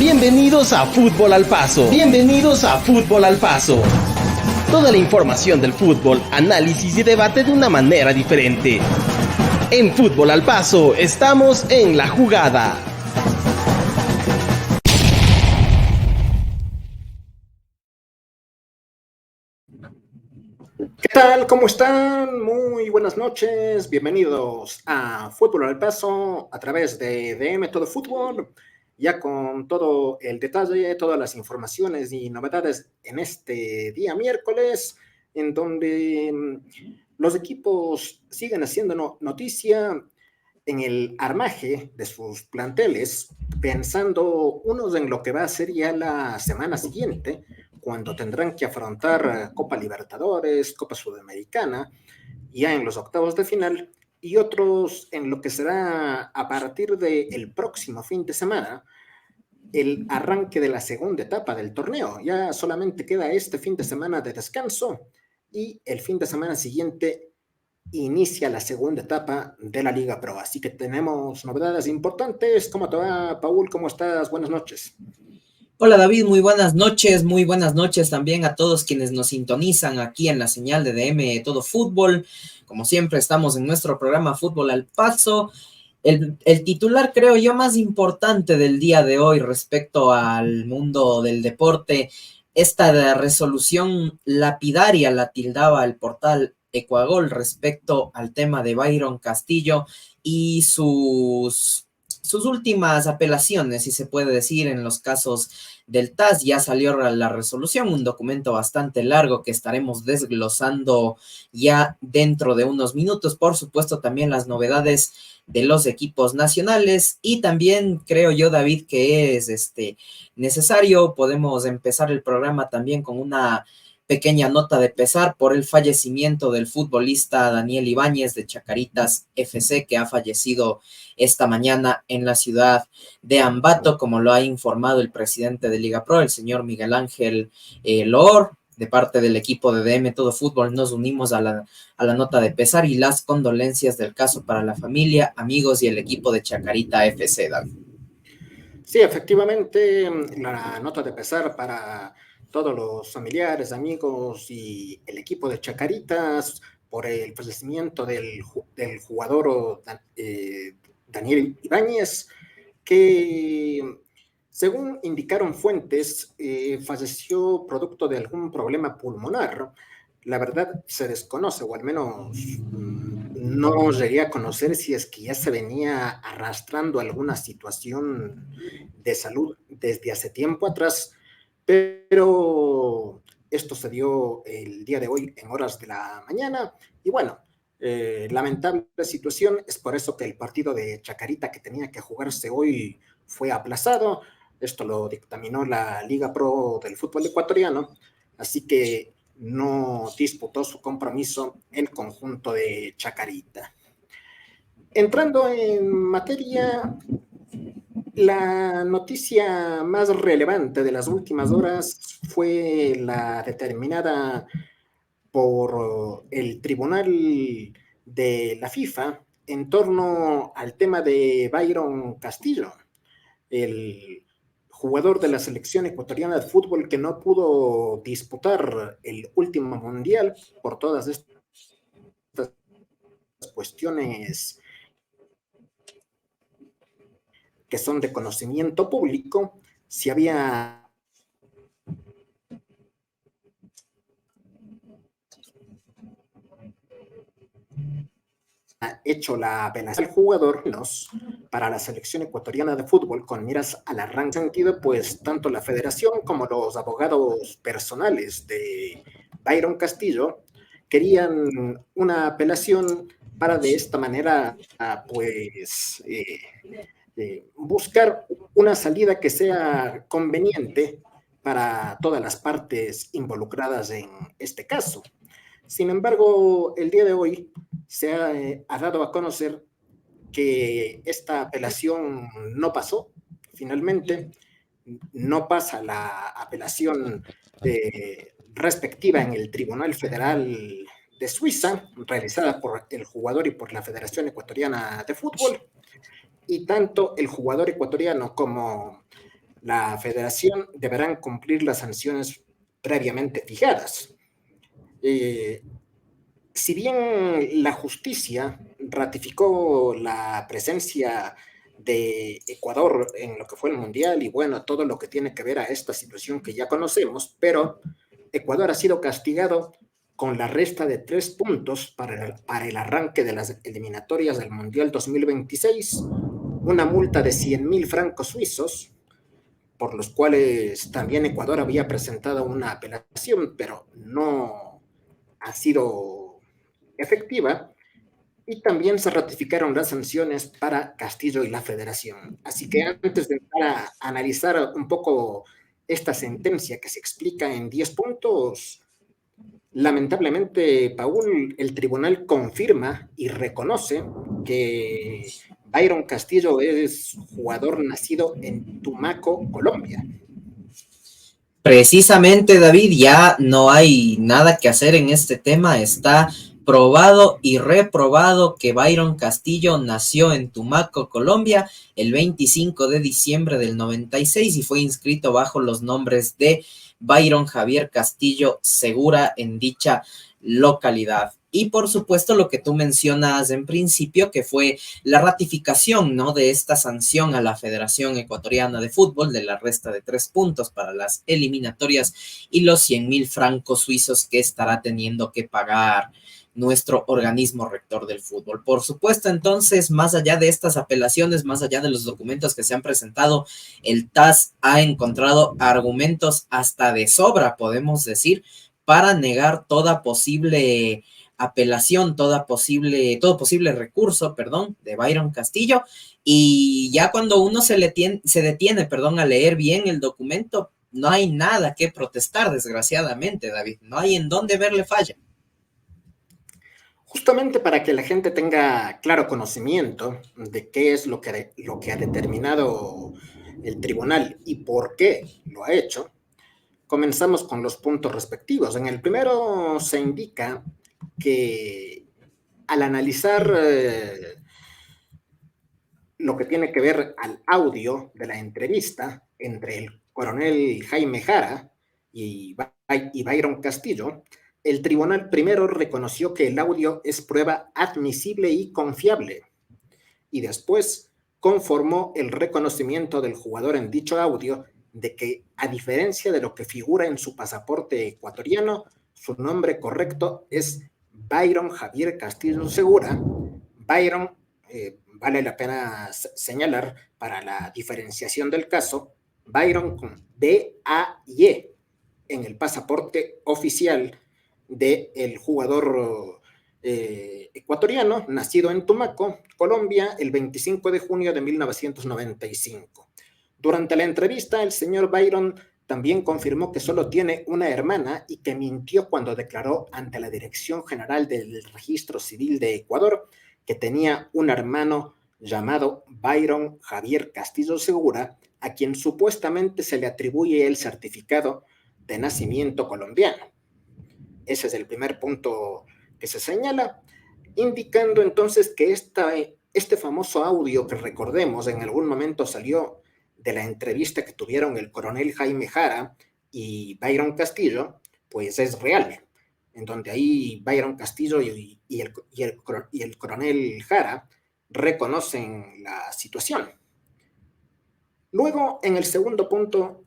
Bienvenidos a Fútbol al Paso. Bienvenidos a Fútbol al Paso. Toda la información del fútbol, análisis y debate de una manera diferente. En Fútbol al Paso estamos en la jugada. ¿Qué tal? ¿Cómo están? Muy buenas noches. Bienvenidos a Fútbol al Paso a través de DM Todo Fútbol. Ya con todo el detalle, todas las informaciones y novedades en este día miércoles, en donde los equipos siguen haciendo noticia en el armaje de sus planteles, pensando unos en lo que va a ser ya la semana siguiente, cuando tendrán que afrontar Copa Libertadores, Copa Sudamericana, ya en los octavos de final, y otros en lo que será a partir del próximo fin de semana, el arranque de la segunda etapa del torneo. Ya solamente queda este fin de semana de descanso y el fin de semana siguiente inicia la segunda etapa de la Liga Pro. Así que tenemos novedades importantes. ¿Cómo te va, Paul? ¿Cómo estás? Buenas noches. Hola David, muy buenas noches también a todos quienes nos sintonizan aquí en la señal de DM Todo Fútbol. Como siempre estamos en nuestro programa Fútbol al Paso. El titular, creo yo, más importante del día de hoy respecto al mundo del deporte, esta resolución lapidaria la tildaba el portal Ecuagol respecto al tema de Byron Castillo y sus últimas apelaciones, si se puede decir, en los casos del TAS. Ya salió la resolución, un documento bastante largo que estaremos desglosando ya dentro de unos minutos. Por supuesto, también las novedades de los equipos nacionales y también creo yo, David, que es necesario. Podemos empezar el programa también con una pequeña nota de pesar por el fallecimiento del futbolista Daniel Ibáñez de Chacaritas FC, que ha fallecido esta mañana en la ciudad de Ambato, como lo ha informado el presidente de Liga Pro, el señor Miguel Ángel Loor. De parte del equipo de DM Todo Fútbol nos unimos a la nota de pesar y las condolencias del caso para la familia, amigos y el equipo de Chacarita FC, David. Sí, efectivamente, la nota de pesar para todos los familiares, amigos y el equipo de Chacaritas por el fallecimiento del jugador Daniel Ibáñez, que según indicaron fuentes, falleció producto de algún problema pulmonar. La verdad se desconoce, o al menos no llegué a conocer si es que ya se venía arrastrando alguna situación de salud desde hace tiempo atrás, pero esto se dio el día de hoy en horas de la mañana y bueno, lamentable situación. Es por eso que el partido de Chacarita que tenía que jugarse hoy fue aplazado. Esto lo dictaminó la Liga Pro del fútbol ecuatoriano, así que no disputó su compromiso el conjunto de Chacarita. Entrando en materia, la noticia más relevante de las últimas horas fue la determinada por el Tribunal de la FIFA en torno al tema de Byron Castillo, el jugador de la selección ecuatoriana de fútbol que no pudo disputar el último mundial por todas estas cuestiones que son de conocimiento público. Si había hecho la apelación al jugador para la selección ecuatoriana de fútbol con miras al arranque sentido, pues tanto la federación como los abogados personales de Byron Castillo querían una apelación para de esta manera pues buscar una salida que sea conveniente para todas las partes involucradas en este caso. Sin embargo, el día de hoy se ha dado a conocer que esta apelación no pasó. Finalmente, no pasa la apelación respectiva en el Tribunal Federal de Suiza, realizada por el jugador y por la Federación Ecuatoriana de Fútbol. Y tanto el jugador ecuatoriano como la federación deberán cumplir las sanciones previamente fijadas. Si bien la justicia ratificó la presencia de Ecuador en lo que fue el Mundial y bueno, todo lo que tiene que ver a esta situación que ya conocemos, pero Ecuador ha sido castigado con la resta de 3 puntos para el arranque de las eliminatorias del Mundial 2026, una multa de 100.000 francos suizos, por los cuales también Ecuador había presentado una apelación, pero no ha sido efectiva, y también se ratificaron las sanciones para Castillo y la Federación. Así que antes de entrar a analizar un poco esta sentencia que se explica en 10 puntos, lamentablemente, Paul, el tribunal confirma y reconoce que Byron Castillo es jugador nacido en Tumaco, Colombia. Precisamente, David, ya no hay nada que hacer en este tema. Está probado y reprobado que Byron Castillo nació en Tumaco, Colombia, el 25 de diciembre del 96 y fue inscrito bajo los nombres de Byron Javier Castillo Segura en dicha localidad. Y por supuesto lo que tú mencionas en principio, que fue la ratificación, ¿no?, de esta sanción a la Federación Ecuatoriana de Fútbol de la resta de 3 puntos para las eliminatorias y los 100.000 francos suizos que estará teniendo que pagar nuestro organismo rector del fútbol. Por supuesto, entonces, más allá de estas apelaciones, más allá de los documentos que se han presentado, el TAS ha encontrado argumentos hasta de sobra, podemos decir, para negar toda posible apelación, todo posible recurso, de Byron Castillo. Y ya cuando uno se detiene, a leer bien el documento, no hay nada que protestar, desgraciadamente, David. No hay en dónde verle falla. Justamente para que la gente tenga claro conocimiento de qué es lo que ha determinado el tribunal y por qué lo ha hecho, comenzamos con los puntos respectivos. En el primero se indica que al analizar lo que tiene que ver al audio de la entrevista entre el coronel Jaime Jara y Byron Castillo, el tribunal primero reconoció que el audio es prueba admisible y confiable, y después conformó el reconocimiento del jugador en dicho audio de que, a diferencia de lo que figura en su pasaporte ecuatoriano, su nombre correcto es Byron Javier Castillo Segura. Byron, vale la pena señalar para la diferenciación del caso, Byron con B-A-Y en el pasaporte oficial del jugador ecuatoriano, nacido en Tumaco, Colombia, el 25 de junio de 1995. Durante la entrevista, el señor Byron también confirmó que solo tiene una hermana y que mintió cuando declaró ante la Dirección General del Registro Civil de Ecuador que tenía un hermano llamado Byron Javier Castillo Segura, a quien supuestamente se le atribuye el certificado de nacimiento colombiano. Ese es el primer punto que se señala, indicando entonces que este famoso audio que recordemos en algún momento salió de la entrevista que tuvieron el coronel Jaime Jara y Byron Castillo, pues es real, en donde ahí Byron Castillo y el coronel Jara reconocen la situación. Luego, en el segundo punto,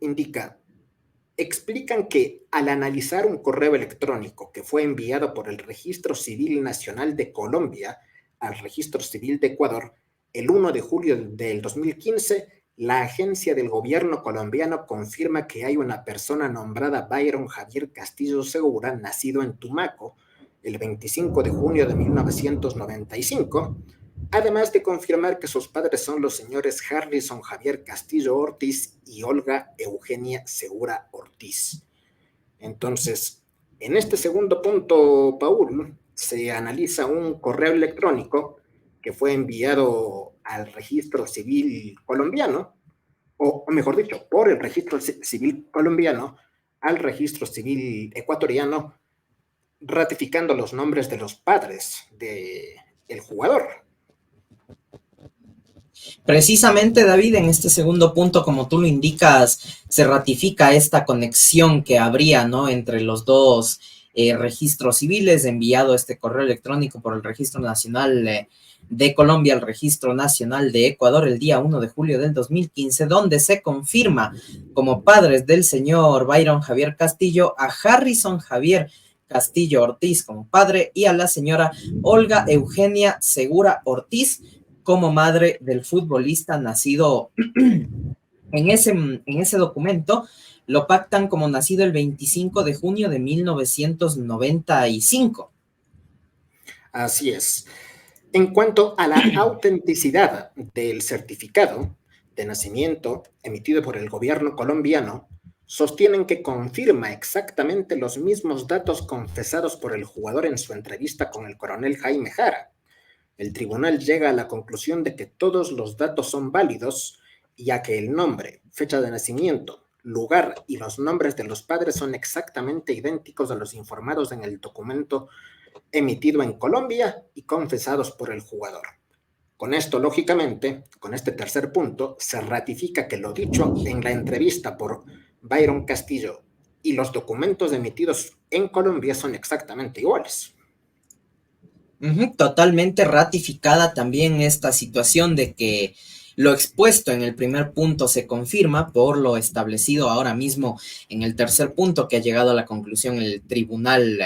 explican que al analizar un correo electrónico que fue enviado por el Registro Civil Nacional de Colombia al Registro Civil de Ecuador el 1 de julio del 2015, la agencia del gobierno colombiano confirma que hay una persona nombrada Byron Javier Castillo Segura, nacido en Tumaco el 25 de junio de 1995, además de confirmar que sus padres son los señores Harrison Javier Castillo Ortiz y Olga Eugenia Segura Ortiz. Entonces, en este segundo punto, Paul, se analiza un correo electrónico que fue enviado al registro civil colombiano, o mejor dicho, por el registro civil colombiano al registro civil ecuatoriano, ratificando los nombres de los padres del jugador. Precisamente, David, en este segundo punto, como tú lo indicas, se ratifica esta conexión que habría, ¿no?, entre los dos registros civiles, enviado este correo electrónico por el Registro Nacional de Colombia al Registro Nacional de Ecuador el día 1 de julio del 2015, donde se confirma como padres del señor Byron Javier Castillo a Harrison Javier Castillo Ortiz como padre y a la señora Olga Eugenia Segura Ortiz como madre del futbolista nacido en ese documento. Lo pactan como nacido el 25 de junio de 1995. Así es. En cuanto a la autenticidad del certificado de nacimiento emitido por el gobierno colombiano, sostienen que confirma exactamente los mismos datos confesados por el jugador en su entrevista con el coronel Jaime Jara. El tribunal llega a la conclusión de que todos los datos son válidos, ya que el nombre, fecha de nacimiento, lugar y los nombres de los padres son exactamente idénticos a los informados en el documento emitido en Colombia y confesados por el jugador. Con esto, lógicamente, con este tercer punto, se ratifica que lo dicho en la entrevista por Byron Castillo y los documentos emitidos en Colombia son exactamente iguales. Totalmente ratificada también esta situación de que lo expuesto en el primer punto se confirma por lo establecido ahora mismo en el tercer punto, que ha llegado a la conclusión el tribunal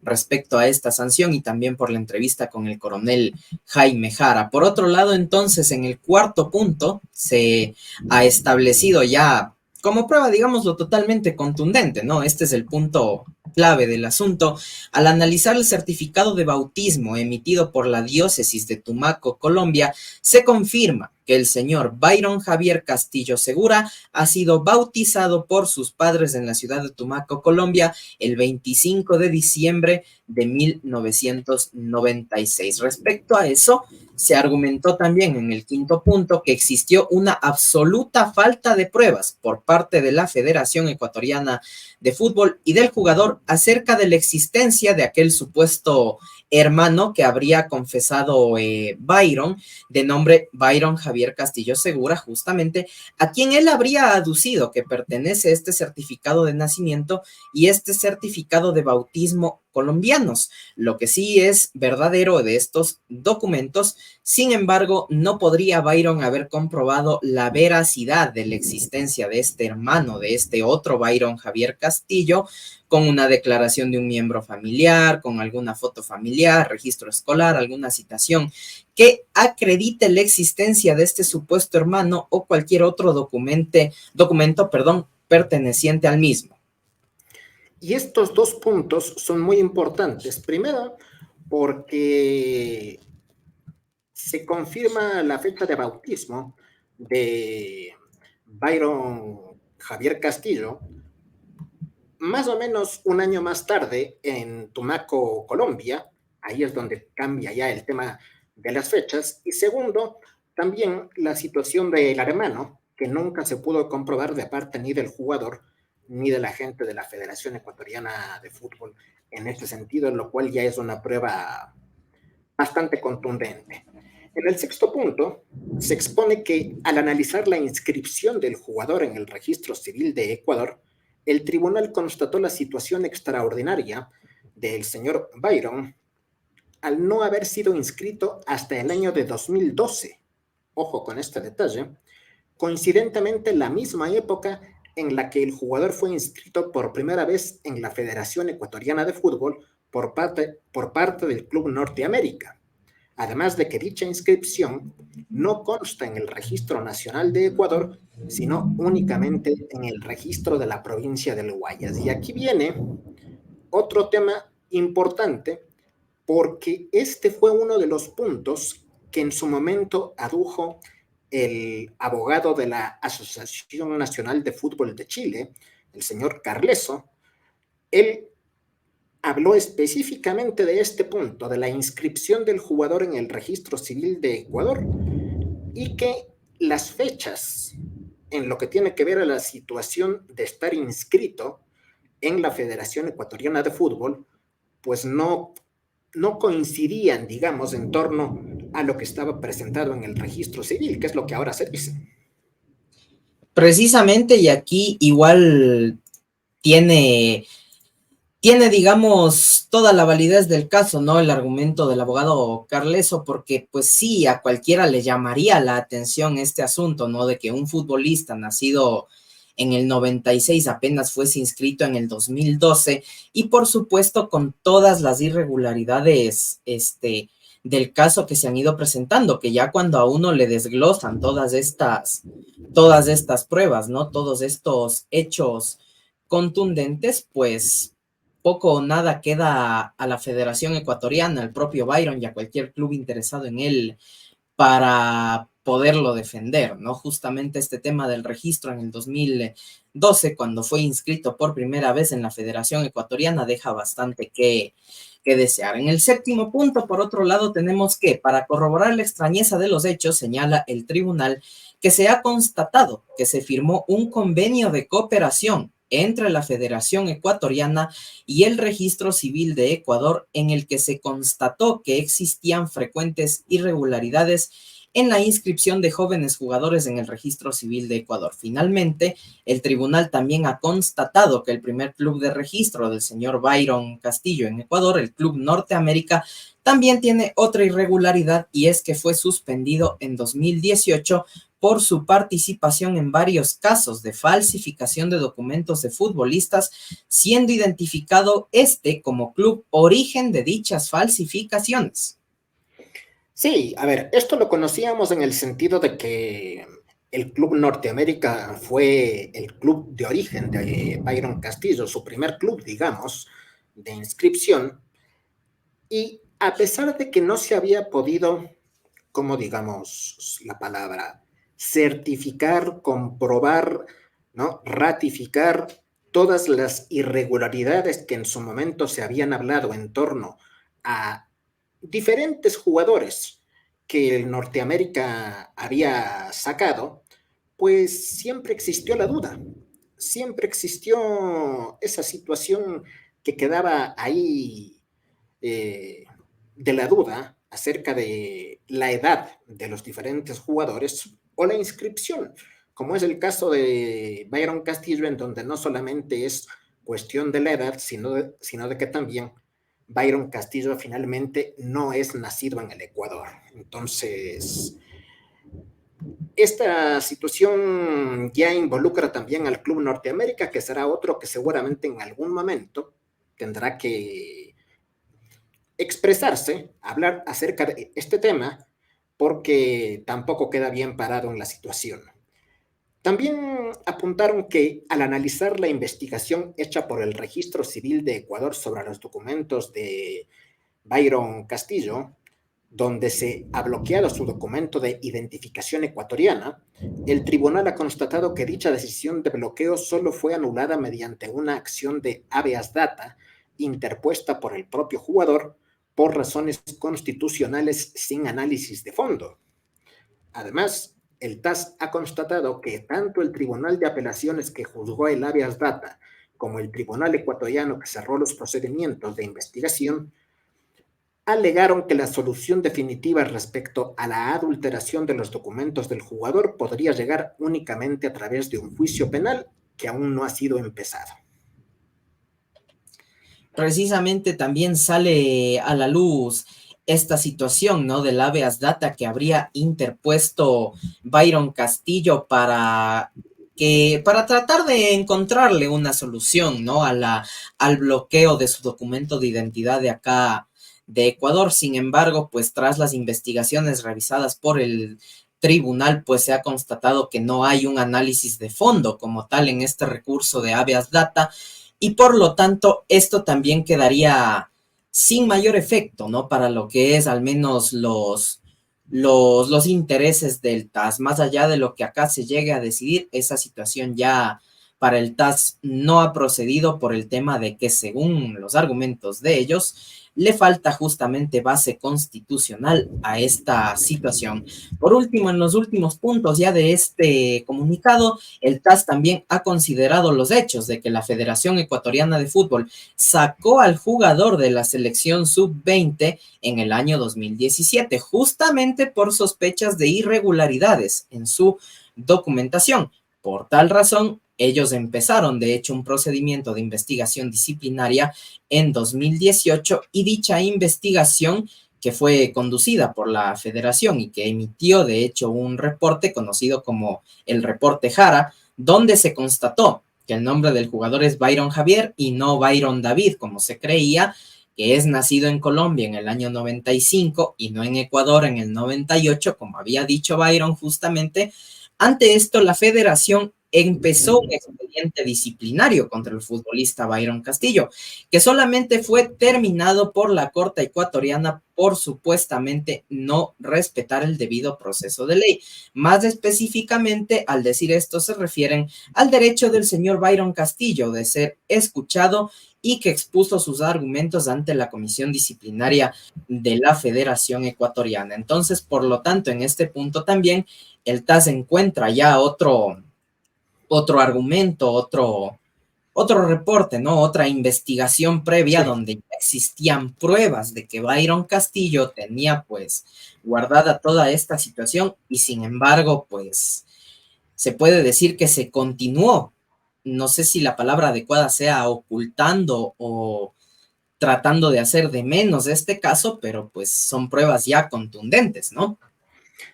respecto a esta sanción, y también por la entrevista con el coronel Jaime Jara. Por otro lado, entonces, en el cuarto punto se ha establecido ya como prueba, digámoslo, totalmente contundente, ¿no? Este es el punto clave del asunto. Al analizar el certificado de bautismo emitido por la diócesis de Tumaco, Colombia, se confirma que el señor Byron Javier Castillo Segura ha sido bautizado por sus padres en la ciudad de Tumaco, Colombia, el 25 de diciembre de 1996. Respecto a eso, se argumentó también en el quinto punto que existió una absoluta falta de pruebas por parte de la Federación Ecuatoriana de Fútbol y del jugador acerca de la existencia de aquel supuesto hermano que habría confesado Byron, de nombre Byron Javier Castillo Segura, justamente, a quien él habría aducido que pertenece este certificado de nacimiento y este certificado de bautismo colombianos. Lo que sí es verdadero de estos documentos, sin embargo, no podría Byron haber comprobado la veracidad de la existencia de este hermano, de este otro Byron Javier Castillo, con una declaración de un miembro familiar, con alguna foto familiar, registro escolar, alguna citación que acredite la existencia de este supuesto hermano o cualquier otro documento, perteneciente al mismo. Y estos dos puntos son muy importantes. Primero, porque se confirma la fecha de bautismo de Byron Javier Castillo, más o menos un año más tarde en Tumaco, Colombia. Ahí es donde cambia ya el tema de las fechas. Y segundo, también la situación del hermano, que nunca se pudo comprobar de parte ni del jugador ni de la gente de la Federación Ecuatoriana de Fútbol en este sentido, lo cual ya es una prueba bastante contundente. En el sexto punto, se expone que al analizar la inscripción del jugador en el registro civil de Ecuador, el tribunal constató la situación extraordinaria del señor Byron al no haber sido inscrito hasta el año de 2012. Ojo con este detalle. Coincidentemente, la misma época en la que el jugador fue inscrito por primera vez en la Federación Ecuatoriana de Fútbol por parte del Club Norteamérica. Además de que dicha inscripción no consta en el Registro Nacional de Ecuador, sino únicamente en el registro de la provincia del Guayas. Y aquí viene otro tema importante, porque este fue uno de los puntos que en su momento adujo el abogado de la Asociación Nacional de Fútbol de Chile, el señor Carleso. Él habló específicamente de este punto, de la inscripción del jugador en el registro civil de Ecuador, y que las fechas en lo que tiene que ver a la situación de estar inscrito en la Federación Ecuatoriana de Fútbol, pues no coincidían, digamos, en torno a lo que estaba presentado en el registro civil, que es lo que ahora se dice. Precisamente, y aquí igual tiene, digamos, toda la validez del caso, ¿no? El argumento del abogado Carleso, porque pues sí, a cualquiera le llamaría la atención este asunto, ¿no? De que un futbolista nacido en el 96 apenas fuese inscrito en el 2012 y por supuesto con todas las irregularidades, del caso que se han ido presentando, que ya cuando a uno le desglosan todas estas pruebas, ¿no? Todos estos hechos contundentes, pues poco o nada queda a la Federación Ecuatoriana, al propio Byron y a cualquier club interesado en él para poderlo defender, ¿no? Justamente este tema del registro en el 2012, cuando fue inscrito por primera vez en la Federación Ecuatoriana, deja bastante que desear. En el séptimo punto, por otro lado, tenemos que, para corroborar la extrañeza de los hechos, señala el tribunal que se ha constatado que se firmó un convenio de cooperación entre la Federación Ecuatoriana y el Registro Civil de Ecuador, en el que se constató que existían frecuentes irregularidades en la inscripción de jóvenes jugadores en el Registro Civil de Ecuador. Finalmente, el tribunal también ha constatado que el primer club de registro del señor Byron Castillo en Ecuador, el Club Norteamérica, también tiene otra irregularidad, y es que fue suspendido en 2018 por su participación en varios casos de falsificación de documentos de futbolistas, siendo identificado como club origen de dichas falsificaciones. Sí, a ver, esto lo conocíamos en el sentido de que el Club Norteamérica fue el club de origen de Byron Castillo, su primer club, digamos, de inscripción, y a pesar de que no se había podido, como digamos la palabra, certificar, comprobar, ¿no? Ratificar todas las irregularidades que en su momento se habían hablado en torno a diferentes jugadores que el Norteamérica había sacado, pues siempre existió la duda, siempre existió esa situación que quedaba ahí de la duda acerca de la edad de los diferentes jugadores o la inscripción, como es el caso de Byron Castillo, en donde no solamente es cuestión de la edad, sino de que también Byron Castillo finalmente no es nacido en el Ecuador. Entonces, esta situación ya involucra también al Club Norteamérica, que será otro que seguramente en algún momento tendrá que expresarse, hablar acerca de este tema, porque tampoco queda bien parado en la situación. También apuntaron que al analizar la investigación hecha por el Registro Civil de Ecuador sobre los documentos de Byron Castillo, donde se ha bloqueado su documento de identificación ecuatoriana, el tribunal ha constatado que dicha decisión de bloqueo solo fue anulada mediante una acción de habeas data interpuesta por el propio jugador por razones constitucionales sin análisis de fondo. Además, el TAS ha constatado que tanto el Tribunal de Apelaciones que juzgó el habeas data como el Tribunal Ecuatoriano que cerró los procedimientos de investigación alegaron que la solución definitiva respecto a la adulteración de los documentos del jugador podría llegar únicamente a través de un juicio penal que aún no ha sido empezado. Precisamente también sale a la luz esta situación, ¿no? Del habeas data que habría interpuesto Byron Castillo para tratar de encontrarle una solución, ¿no? Al bloqueo de su documento de identidad de acá de Ecuador. Sin embargo, pues tras las investigaciones realizadas por el tribunal, pues se ha constatado que no hay un análisis de fondo como tal en este recurso de habeas data, y por lo tanto esto también quedaría sin mayor efecto, ¿no? Para lo que es al menos los intereses del TAS. Más allá de lo que acá se llegue a decidir, esa situación ya para el TAS no ha procedido por el tema de que, según los argumentos de ellos, le falta justamente base constitucional a esta situación. Por último, en los últimos puntos ya de este comunicado, el TAS también ha considerado los hechos de que la Federación Ecuatoriana de Fútbol sacó al jugador de la selección sub-20 en el año 2017, justamente por sospechas de irregularidades en su documentación. Por tal razón, ellos empezaron, de hecho, un procedimiento de investigación disciplinaria en 2018 y dicha investigación, que fue conducida por la Federación y que emitió, de hecho, un reporte conocido como el reporte Jara, donde se constató que el nombre del jugador es Byron Javier y no Byron David, como se creía, que es nacido en Colombia en el año 95 y no en Ecuador en el 98, como había dicho Byron justamente. Ante esto, la Federación empezó un expediente disciplinario contra el futbolista Byron Castillo, que solamente fue terminado por la Corte ecuatoriana por supuestamente no respetar el debido proceso de ley. Más específicamente, al decir esto, se refieren al derecho del señor Byron Castillo de ser escuchado y que expuso sus argumentos ante la comisión disciplinaria de la Federación Ecuatoriana. Entonces, por lo tanto, en este punto también el TAS encuentra ya otro argumento, otro reporte, ¿no? Otra investigación previa donde ya existían pruebas de que Byron Castillo tenía pues guardada toda esta situación y sin embargo pues se puede decir que se continuó, no sé si la palabra adecuada sea ocultando o tratando de hacer de menos este caso, pero pues son pruebas ya contundentes, ¿no?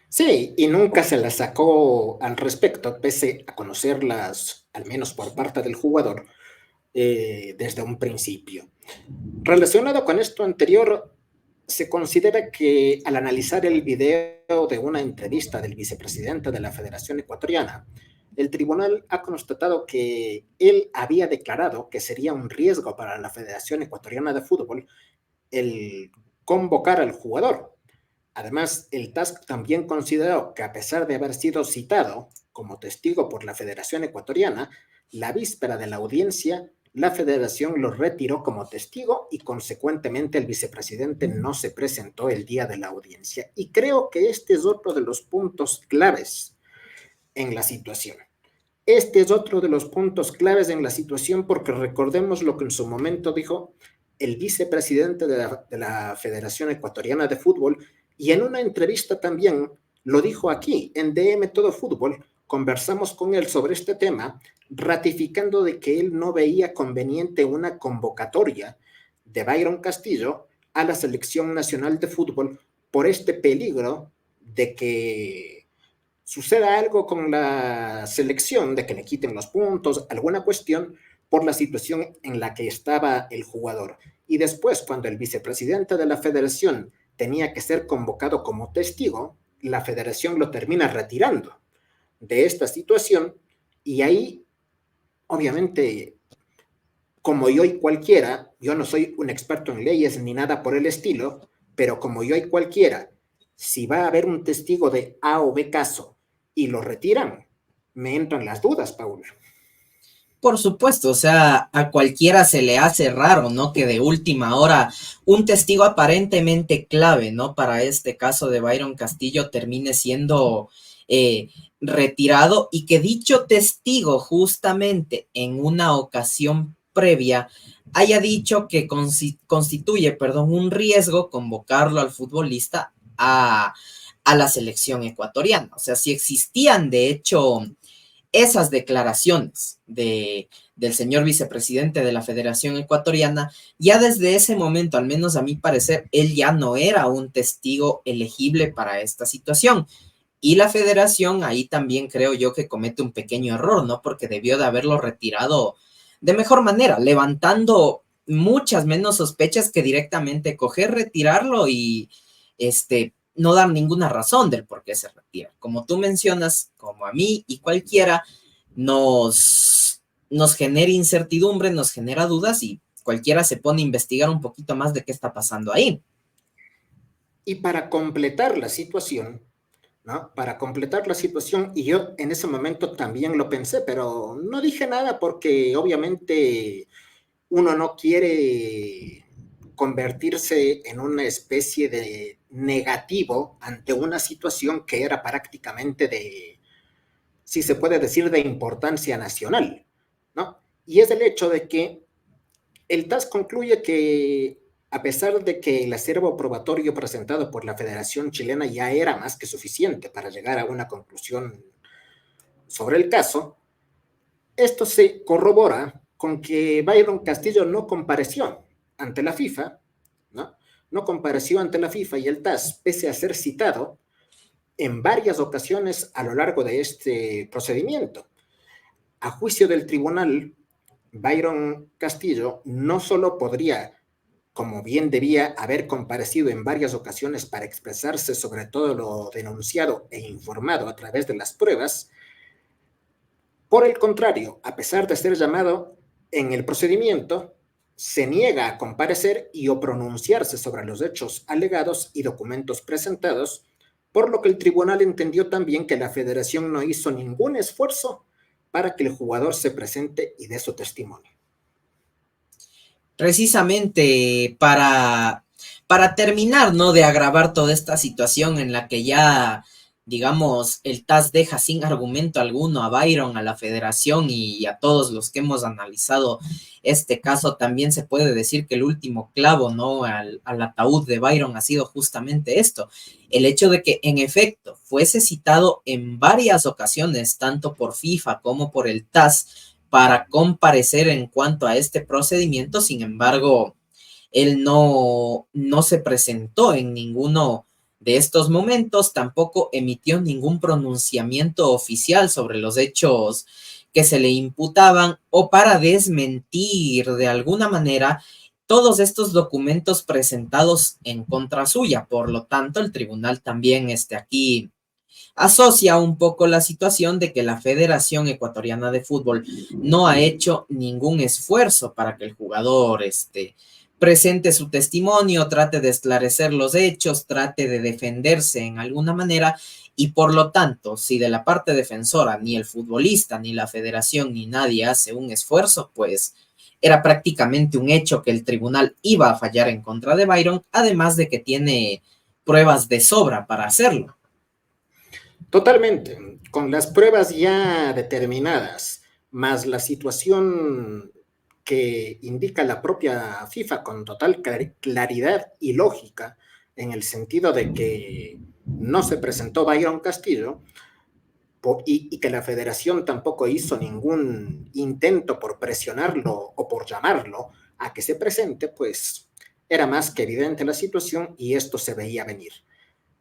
Sí, y nunca se las sacó al respecto, pese a conocerlas, al menos por parte del jugador, desde un principio. Relacionado con esto anterior, se considera que al analizar el video de una entrevista del vicepresidente de la Federación Ecuatoriana, el tribunal ha constatado que él había declarado que sería un riesgo para la Federación Ecuatoriana de Fútbol el convocar al jugador. Además, el TAS también consideró que a pesar de haber sido citado como testigo por la Federación Ecuatoriana, la víspera de la audiencia, la Federación lo retiró como testigo y consecuentemente el vicepresidente no se presentó el día de la audiencia. Y creo que este es otro de los puntos claves en la situación. Este es otro de los puntos claves en la situación porque recordemos lo que en su momento dijo el vicepresidente de la Federación Ecuatoriana de Fútbol, y en una entrevista también lo dijo aquí, en DM Todo Fútbol, conversamos con él sobre este tema, ratificando de que él no veía conveniente una convocatoria de Byron Castillo a la Selección Nacional de Fútbol por este peligro de que suceda algo con la selección, de que le quiten los puntos, alguna cuestión por la situación en la que estaba el jugador. Y después, cuando el vicepresidente de la federación tenía que ser convocado como testigo, la federación lo termina retirando de esta situación y ahí, obviamente, como yo y cualquiera, yo no soy un experto en leyes ni nada por el estilo, pero como yo y cualquiera, si va a haber un testigo de A o B caso y lo retiran, me entran las dudas, Paul. Por supuesto, o sea, a cualquiera se le hace raro, ¿no? Que de última hora un testigo aparentemente clave, ¿no? Para este caso de Byron Castillo termine siendo retirado y que dicho testigo justamente en una ocasión previa haya dicho que constituye, un riesgo convocarlo al futbolista a la selección ecuatoriana. O sea, si existían de hecho esas declaraciones del señor vicepresidente de la Federación Ecuatoriana, ya desde ese momento, al menos a mi parecer, él ya no era un testigo elegible para esta situación. Y la federación ahí también creo yo que comete un pequeño error, ¿no? Porque debió de haberlo retirado de mejor manera, levantando muchas menos sospechas que directamente coger, retirarlo y no dar ninguna razón del por qué se retira. Como tú mencionas, como a mí y cualquiera, nos genera incertidumbre, nos genera dudas y cualquiera se pone a investigar un poquito más de qué está pasando ahí. Y para completar la situación, ¿no? Para completar la situación, y yo en ese momento también lo pensé, pero no dije nada porque obviamente uno no quiere convertirse en una especie de negativo ante una situación que era prácticamente de, si se puede decir, de importancia nacional, ¿no? Y es el hecho de que el TAS concluye que, a pesar de que el acervo probatorio presentado por la Federación Chilena ya era más que suficiente para llegar a una conclusión sobre el caso, esto se corrobora con que Byron Castillo no compareció ante la FIFA, ¿no? No compareció ante la FIFA y el TAS, pese a ser citado en varias ocasiones a lo largo de este procedimiento. A juicio del tribunal, Byron Castillo no solo podría, como bien debía, haber comparecido en varias ocasiones para expresarse sobre todo lo denunciado e informado a través de las pruebas. Por el contrario, a pesar de ser llamado en el procedimiento, se niega a comparecer y o pronunciarse sobre los hechos alegados y documentos presentados, por lo que el tribunal entendió también que la federación no hizo ningún esfuerzo para que el jugador se presente y dé su testimonio. Precisamente para terminar, ¿no? De agravar toda esta situación en la que ya, digamos, el TAS deja sin argumento alguno a Byron, a la federación y a todos los que hemos analizado este caso, también se puede decir que el último clavo, ¿no? Al ataúd de Byron ha sido justamente esto, el hecho de que en efecto fuese citado en varias ocasiones, tanto por FIFA como por el TAS, para comparecer en cuanto a este procedimiento. Sin embargo, él no se presentó en ninguno de estos momentos, tampoco emitió ningún pronunciamiento oficial sobre los hechos que se le imputaban o para desmentir de alguna manera todos estos documentos presentados en contra suya. Por lo tanto, el tribunal también aquí asocia un poco la situación de que la Federación Ecuatoriana de Fútbol no ha hecho ningún esfuerzo para que el jugador presente su testimonio, trate de esclarecer los hechos, trate de defenderse en alguna manera, y por lo tanto, si de la parte defensora ni el futbolista, ni la federación, ni nadie hace un esfuerzo, pues era prácticamente un hecho que el tribunal iba a fallar en contra de Byron, además de que tiene pruebas de sobra para hacerlo. Totalmente, con las pruebas ya determinadas, más la situación que indica la propia FIFA con total claridad y lógica, en el sentido de que no se presentó Byron Castillo y que la federación tampoco hizo ningún intento por presionarlo o por llamarlo a que se presente, pues era más que evidente la situación y esto se veía venir.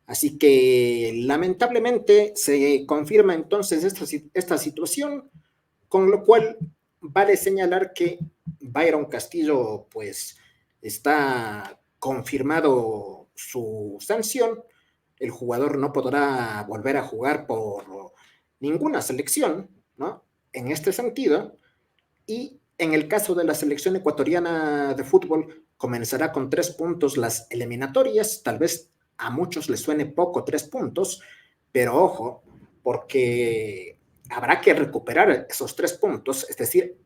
Así que lamentablemente se confirma entonces esta situación, con lo cual vale señalar que Byron Castillo pues está confirmado su sanción. El jugador no podrá volver a jugar por ninguna selección, ¿no? En este sentido, y en el caso de la selección ecuatoriana de fútbol, comenzará con 3 puntos las eliminatorias. Tal vez a muchos les suene poco 3 puntos, pero ojo, porque habrá que recuperar esos 3 puntos, es decir,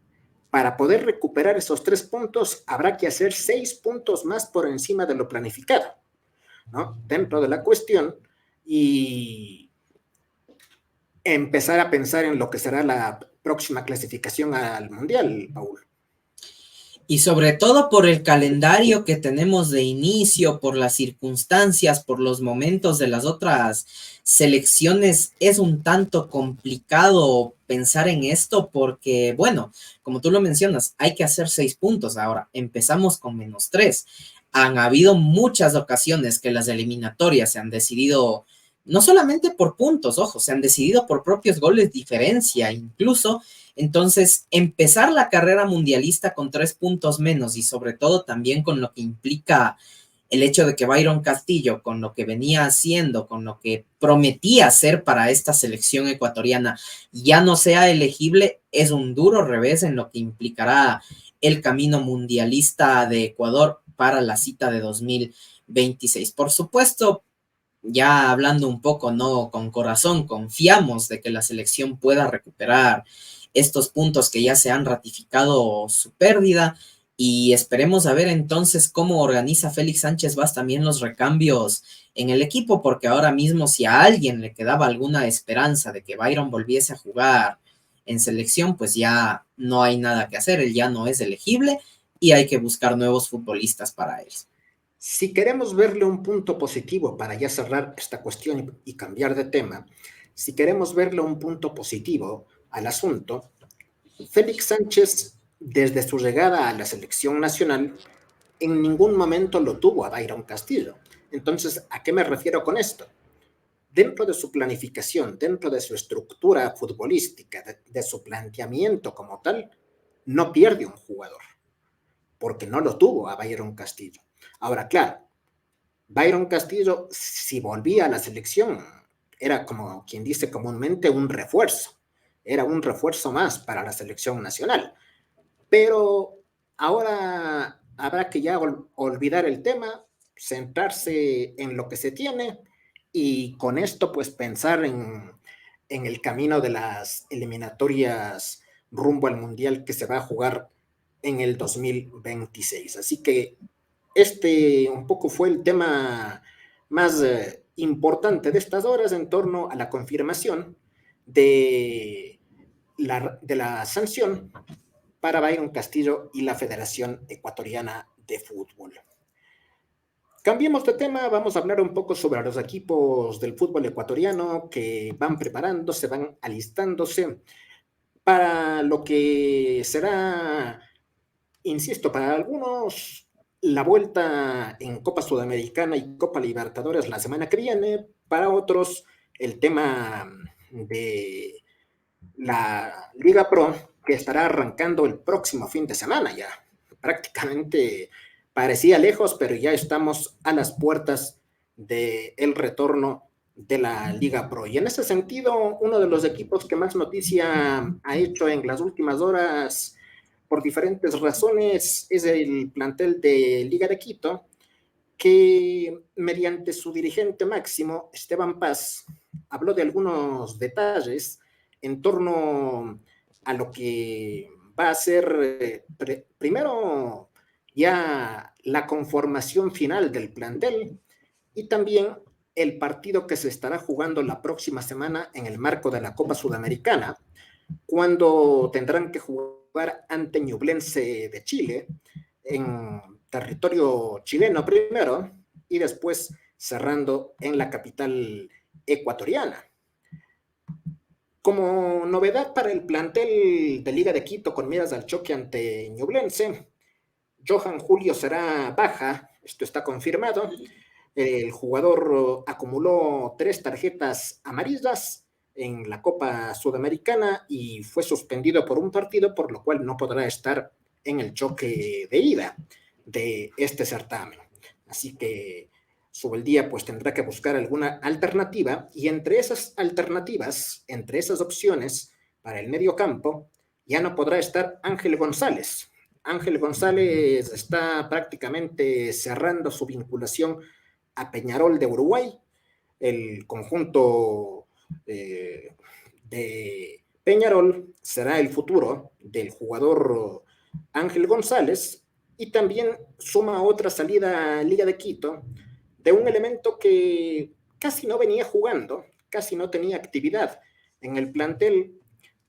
para poder recuperar esos 3 puntos habrá que hacer 6 puntos más por encima de lo planificado, ¿no? Dentro de la cuestión, y empezar a pensar en lo que será la próxima clasificación al Mundial, Paul. Y sobre todo por el calendario que tenemos de inicio, por las circunstancias, por los momentos de las otras selecciones, es un tanto complicado pensar en esto porque, bueno, como tú lo mencionas, hay que hacer 6 puntos. Ahora, empezamos con -3. Han habido muchas ocasiones que las eliminatorias se han decidido no solamente por puntos, ojo, se han decidido por propios goles diferencia incluso. Entonces, empezar la carrera mundialista con 3 puntos menos y sobre todo también con lo que implica el hecho de que Byron Castillo, con lo que venía haciendo, con lo que prometía hacer para esta selección ecuatoriana, ya no sea elegible, es un duro revés en lo que implicará el camino mundialista de Ecuador para la cita de 2026. Por supuesto, ya hablando un poco, no con corazón, confiamos de que la selección pueda recuperar estos puntos que ya se han ratificado su pérdida, y esperemos a ver entonces cómo organiza Félix Sánchez Vaz también los recambios en el equipo, porque ahora mismo si a alguien le quedaba alguna esperanza de que Byron volviese a jugar en selección, pues ya no hay nada que hacer, él ya no es elegible y hay que buscar nuevos futbolistas para él. Si queremos verle un punto positivo para ya cerrar esta cuestión y cambiar de tema, si queremos verle un punto positivo al asunto, Félix Sánchez, desde su llegada a la selección nacional, en ningún momento lo tuvo a Byron Castillo. Entonces, ¿a qué me refiero con esto? Dentro de su planificación, dentro de su estructura futbolística, de su planteamiento como tal, no pierde un jugador, porque no lo tuvo a Byron Castillo. Ahora, claro, Byron Castillo, si volvía a la selección, era como quien dice comúnmente un refuerzo. Era un refuerzo más para la selección nacional. Pero ahora habrá que ya olvidar el tema, centrarse en lo que se tiene y con esto pues pensar en el camino de las eliminatorias rumbo al Mundial que se va a jugar en el 2026. Así que este un poco fue el tema más importante de estas horas en torno a la confirmación de la sanción para Byron Castillo y la Federación Ecuatoriana de Fútbol. Cambiemos de tema, vamos a hablar un poco sobre los equipos del fútbol ecuatoriano que van preparándose, van alistándose para lo que será, insisto, para algunos la vuelta en Copa Sudamericana y Copa Libertadores la semana que viene, para otros el tema de la Liga Pro, que estará arrancando el próximo fin de semana ya. Prácticamente parecía lejos, pero ya estamos a las puertas del retorno de la Liga Pro. Y en ese sentido, uno de los equipos que más noticia ha hecho en las últimas horas, por diferentes razones, es el plantel de Liga de Quito, que mediante su dirigente máximo, Esteban Paz, habló de algunos detalles en torno a lo que va a ser primero ya la conformación final del plantel y también el partido que se estará jugando la próxima semana en el marco de la Copa Sudamericana, cuando tendrán que jugar ante Ñublense de Chile en territorio chileno primero y después cerrando en la capital ecuatoriana. Como novedad para el plantel de Liga de Quito con miras al choque ante Ñublense, Johan Julio será baja, esto está confirmado. El jugador acumuló 3 tarjetas amarillas en la Copa Sudamericana y fue suspendido por un partido, por lo cual no podrá estar en el choque de ida de este certamen. Así que Subeldía pues tendrá que buscar alguna alternativa y entre esas alternativas, entre esas opciones para el medio campo, ya no podrá estar Ángel González. Ángel González está prácticamente cerrando su vinculación a Peñarol de Uruguay. El conjunto de Peñarol será el futuro del jugador Ángel González y también suma otra salida a Liga de Quito de un elemento que casi no venía jugando, casi no tenía actividad en el plantel.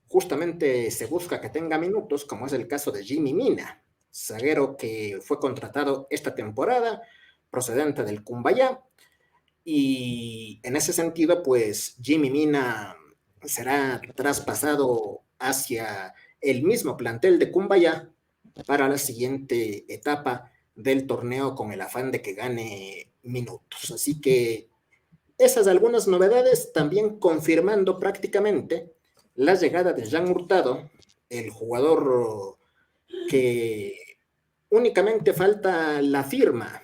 Justamente se busca que tenga minutos, como es el caso de Jimmy Mina, zaguero que fue contratado esta temporada, procedente del Cumbayá, y en ese sentido, pues Jimmy Mina será traspasado hacia el mismo plantel de Cumbayá para la siguiente etapa del torneo con el afán de que gane minutos. Así que esas algunas novedades, también confirmando prácticamente la llegada de Jean Hurtado, el jugador que únicamente falta la firma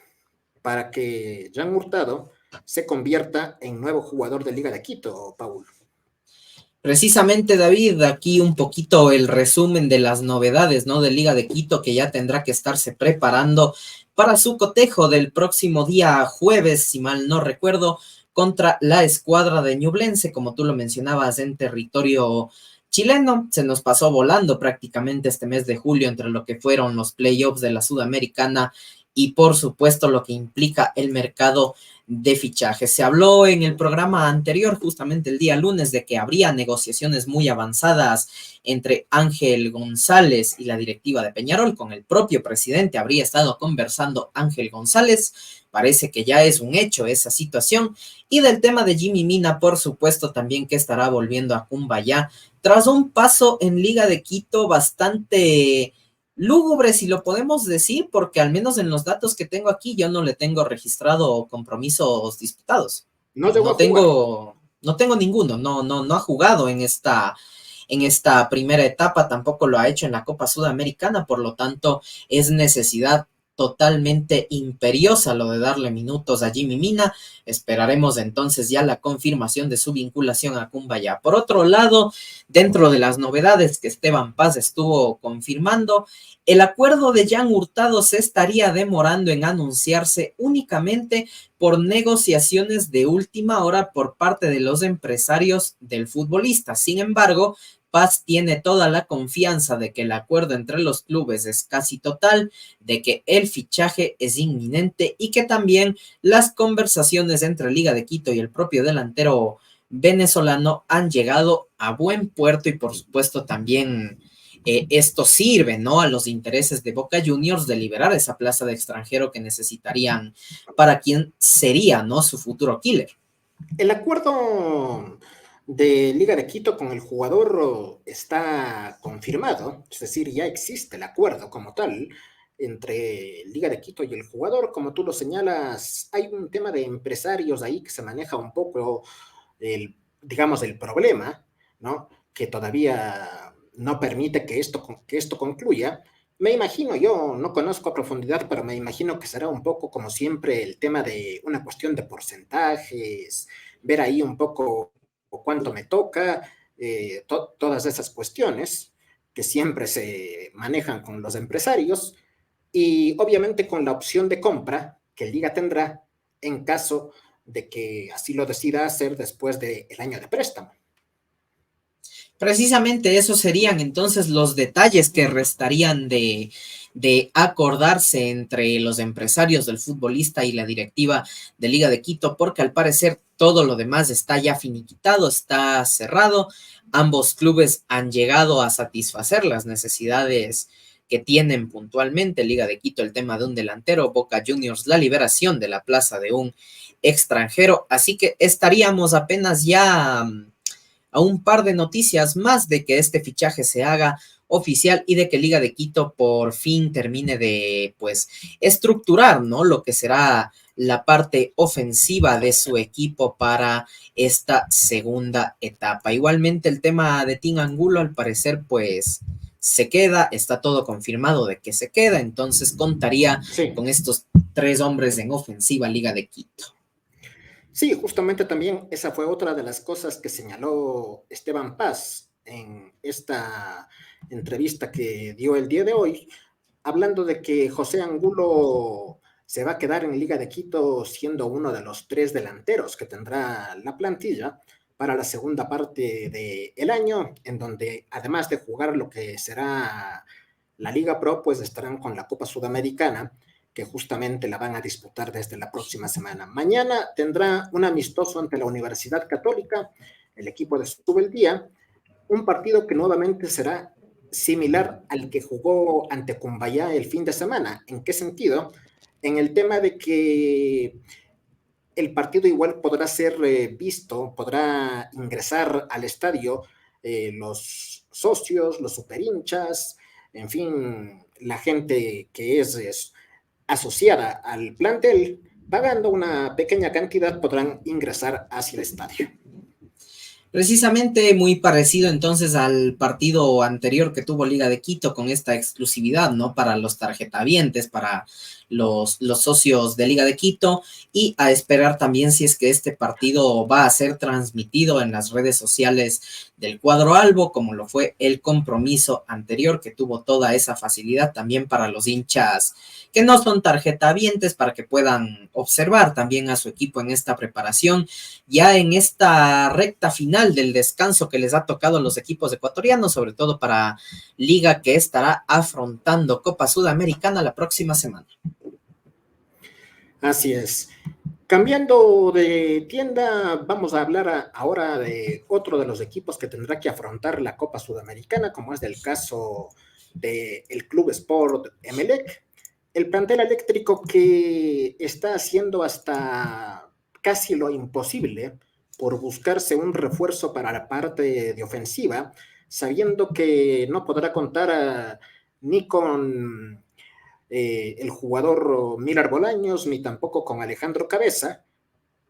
para que Jean Hurtado se convierta en nuevo jugador de Liga de Quito, Paul. Precisamente, David, aquí un poquito el resumen de las novedades, ¿no? De Liga de Quito, que ya tendrá que estarse preparando para su cotejo del próximo día jueves, si mal no recuerdo, contra la escuadra de Ñublense, como tú lo mencionabas, en territorio chileno. Se nos pasó volando prácticamente este mes de julio entre lo que fueron los playoffs de la Sudamericana y por supuesto lo que implica el mercado de fichajes. Se habló en el programa anterior, justamente el día lunes, de que habría negociaciones muy avanzadas entre Ángel González y la directiva de Peñarol. Con el propio presidente habría estado conversando Ángel González. Parece que ya es un hecho esa situación. Y del tema de Jimmy Mina, por supuesto, también que estará volviendo a Cumbayá tras un paso en Liga de Quito bastante lúgubre, si lo podemos decir, porque al menos en los datos que tengo aquí yo no le tengo registrado compromisos disputados. No tengo ninguno, no ha jugado en esta primera etapa, tampoco lo ha hecho en la Copa Sudamericana, por lo tanto es necesidad totalmente imperiosa lo de darle minutos a Jimmy Mina. Esperaremos entonces ya la confirmación de su vinculación a Cumbayá. Por otro lado, dentro de las novedades que Esteban Paz estuvo confirmando, el acuerdo de Jan Hurtado se estaría demorando en anunciarse únicamente por negociaciones de última hora por parte de los empresarios del futbolista. Sin embargo, Paz tiene toda la confianza de que el acuerdo entre los clubes es casi total, de que el fichaje es inminente y que también las conversaciones entre Liga de Quito y el propio delantero venezolano han llegado a buen puerto y por supuesto también esto sirve, ¿no?, a los intereses de Boca Juniors de liberar esa plaza de extranjero que necesitarían para quien sería, ¿no?, su futuro killer. El acuerdo de Liga de Quito con el jugador está confirmado, es decir, ya existe el acuerdo como tal entre Liga de Quito y el jugador. Como tú lo señalas, hay un tema de empresarios ahí que se maneja un poco el problema, ¿no?, que todavía no permite que esto concluya. Me imagino, yo no conozco a profundidad, pero me imagino que será un poco como siempre el tema de una cuestión de porcentajes, ver ahí un poco cuánto me toca, todas esas cuestiones que siempre se manejan con los empresarios y obviamente con la opción de compra que el Liga tendrá en caso de que así lo decida hacer después del año de préstamo. Precisamente esos serían entonces los detalles que restarían de acordarse entre los empresarios del futbolista y la directiva de Liga de Quito, porque al parecer todo lo demás está ya finiquitado, está cerrado. Ambos clubes han llegado a satisfacer las necesidades que tienen puntualmente. Liga de Quito, el tema de un delantero; Boca Juniors, la liberación de la plaza de un extranjero. Así que estaríamos apenas ya a un par de noticias más de que este fichaje se haga oficial y de que Liga de Quito por fin termine de, pues, estructurar, ¿no?, lo que será la parte ofensiva de su equipo para esta segunda etapa. Igualmente el tema de Tim Angulo, al parecer, pues, se queda, está todo confirmado de que se queda, entonces contaría con estos 3 hombres en ofensiva Liga de Quito. Sí, justamente también esa fue otra de las cosas que señaló Esteban Paz en esta entrevista que dio el día de hoy, hablando de que José Angulo se va a quedar en Liga de Quito siendo uno de los 3 delanteros que tendrá la plantilla para la segunda parte del año, en donde además de jugar lo que será la Liga Pro, pues estarán con la Copa Sudamericana, que justamente la van a disputar desde la próxima semana. Mañana tendrá un amistoso ante la Universidad Católica, el equipo de Subeldía, un partido que nuevamente será similar al que jugó ante Cumbayá el fin de semana. ¿En qué sentido? En el tema de que el partido igual podrá ser visto, podrá ingresar al estadio los socios, los superhinchas, en fin, la gente que es asociada al plantel, pagando una pequeña cantidad, podrán ingresar hacia el estadio. Precisamente muy parecido entonces al partido anterior que tuvo Liga de Quito, con esta exclusividad, ¿no?, para los tarjetavientes, para los socios de Liga de Quito, y a esperar también si es que este partido va a ser transmitido en las redes sociales del cuadro albo, como lo fue el compromiso anterior, que tuvo toda esa facilidad también para los hinchas que no son tarjetavientes, para que puedan observar también a su equipo en esta preparación, ya en esta recta final del descanso que les ha tocado a los equipos ecuatorianos, sobre todo para Liga, que estará afrontando Copa Sudamericana la próxima semana. Así es. Cambiando de tienda, vamos a hablar ahora de otro de los equipos que tendrá que afrontar la Copa Sudamericana, como es el caso del Club Sport Emelec, el plantel eléctrico que está haciendo hasta casi lo imposible por buscarse un refuerzo para la parte de ofensiva, sabiendo que no podrá contar ni con el jugador Miller Bolaños, ni tampoco con Alejandro Cabeza,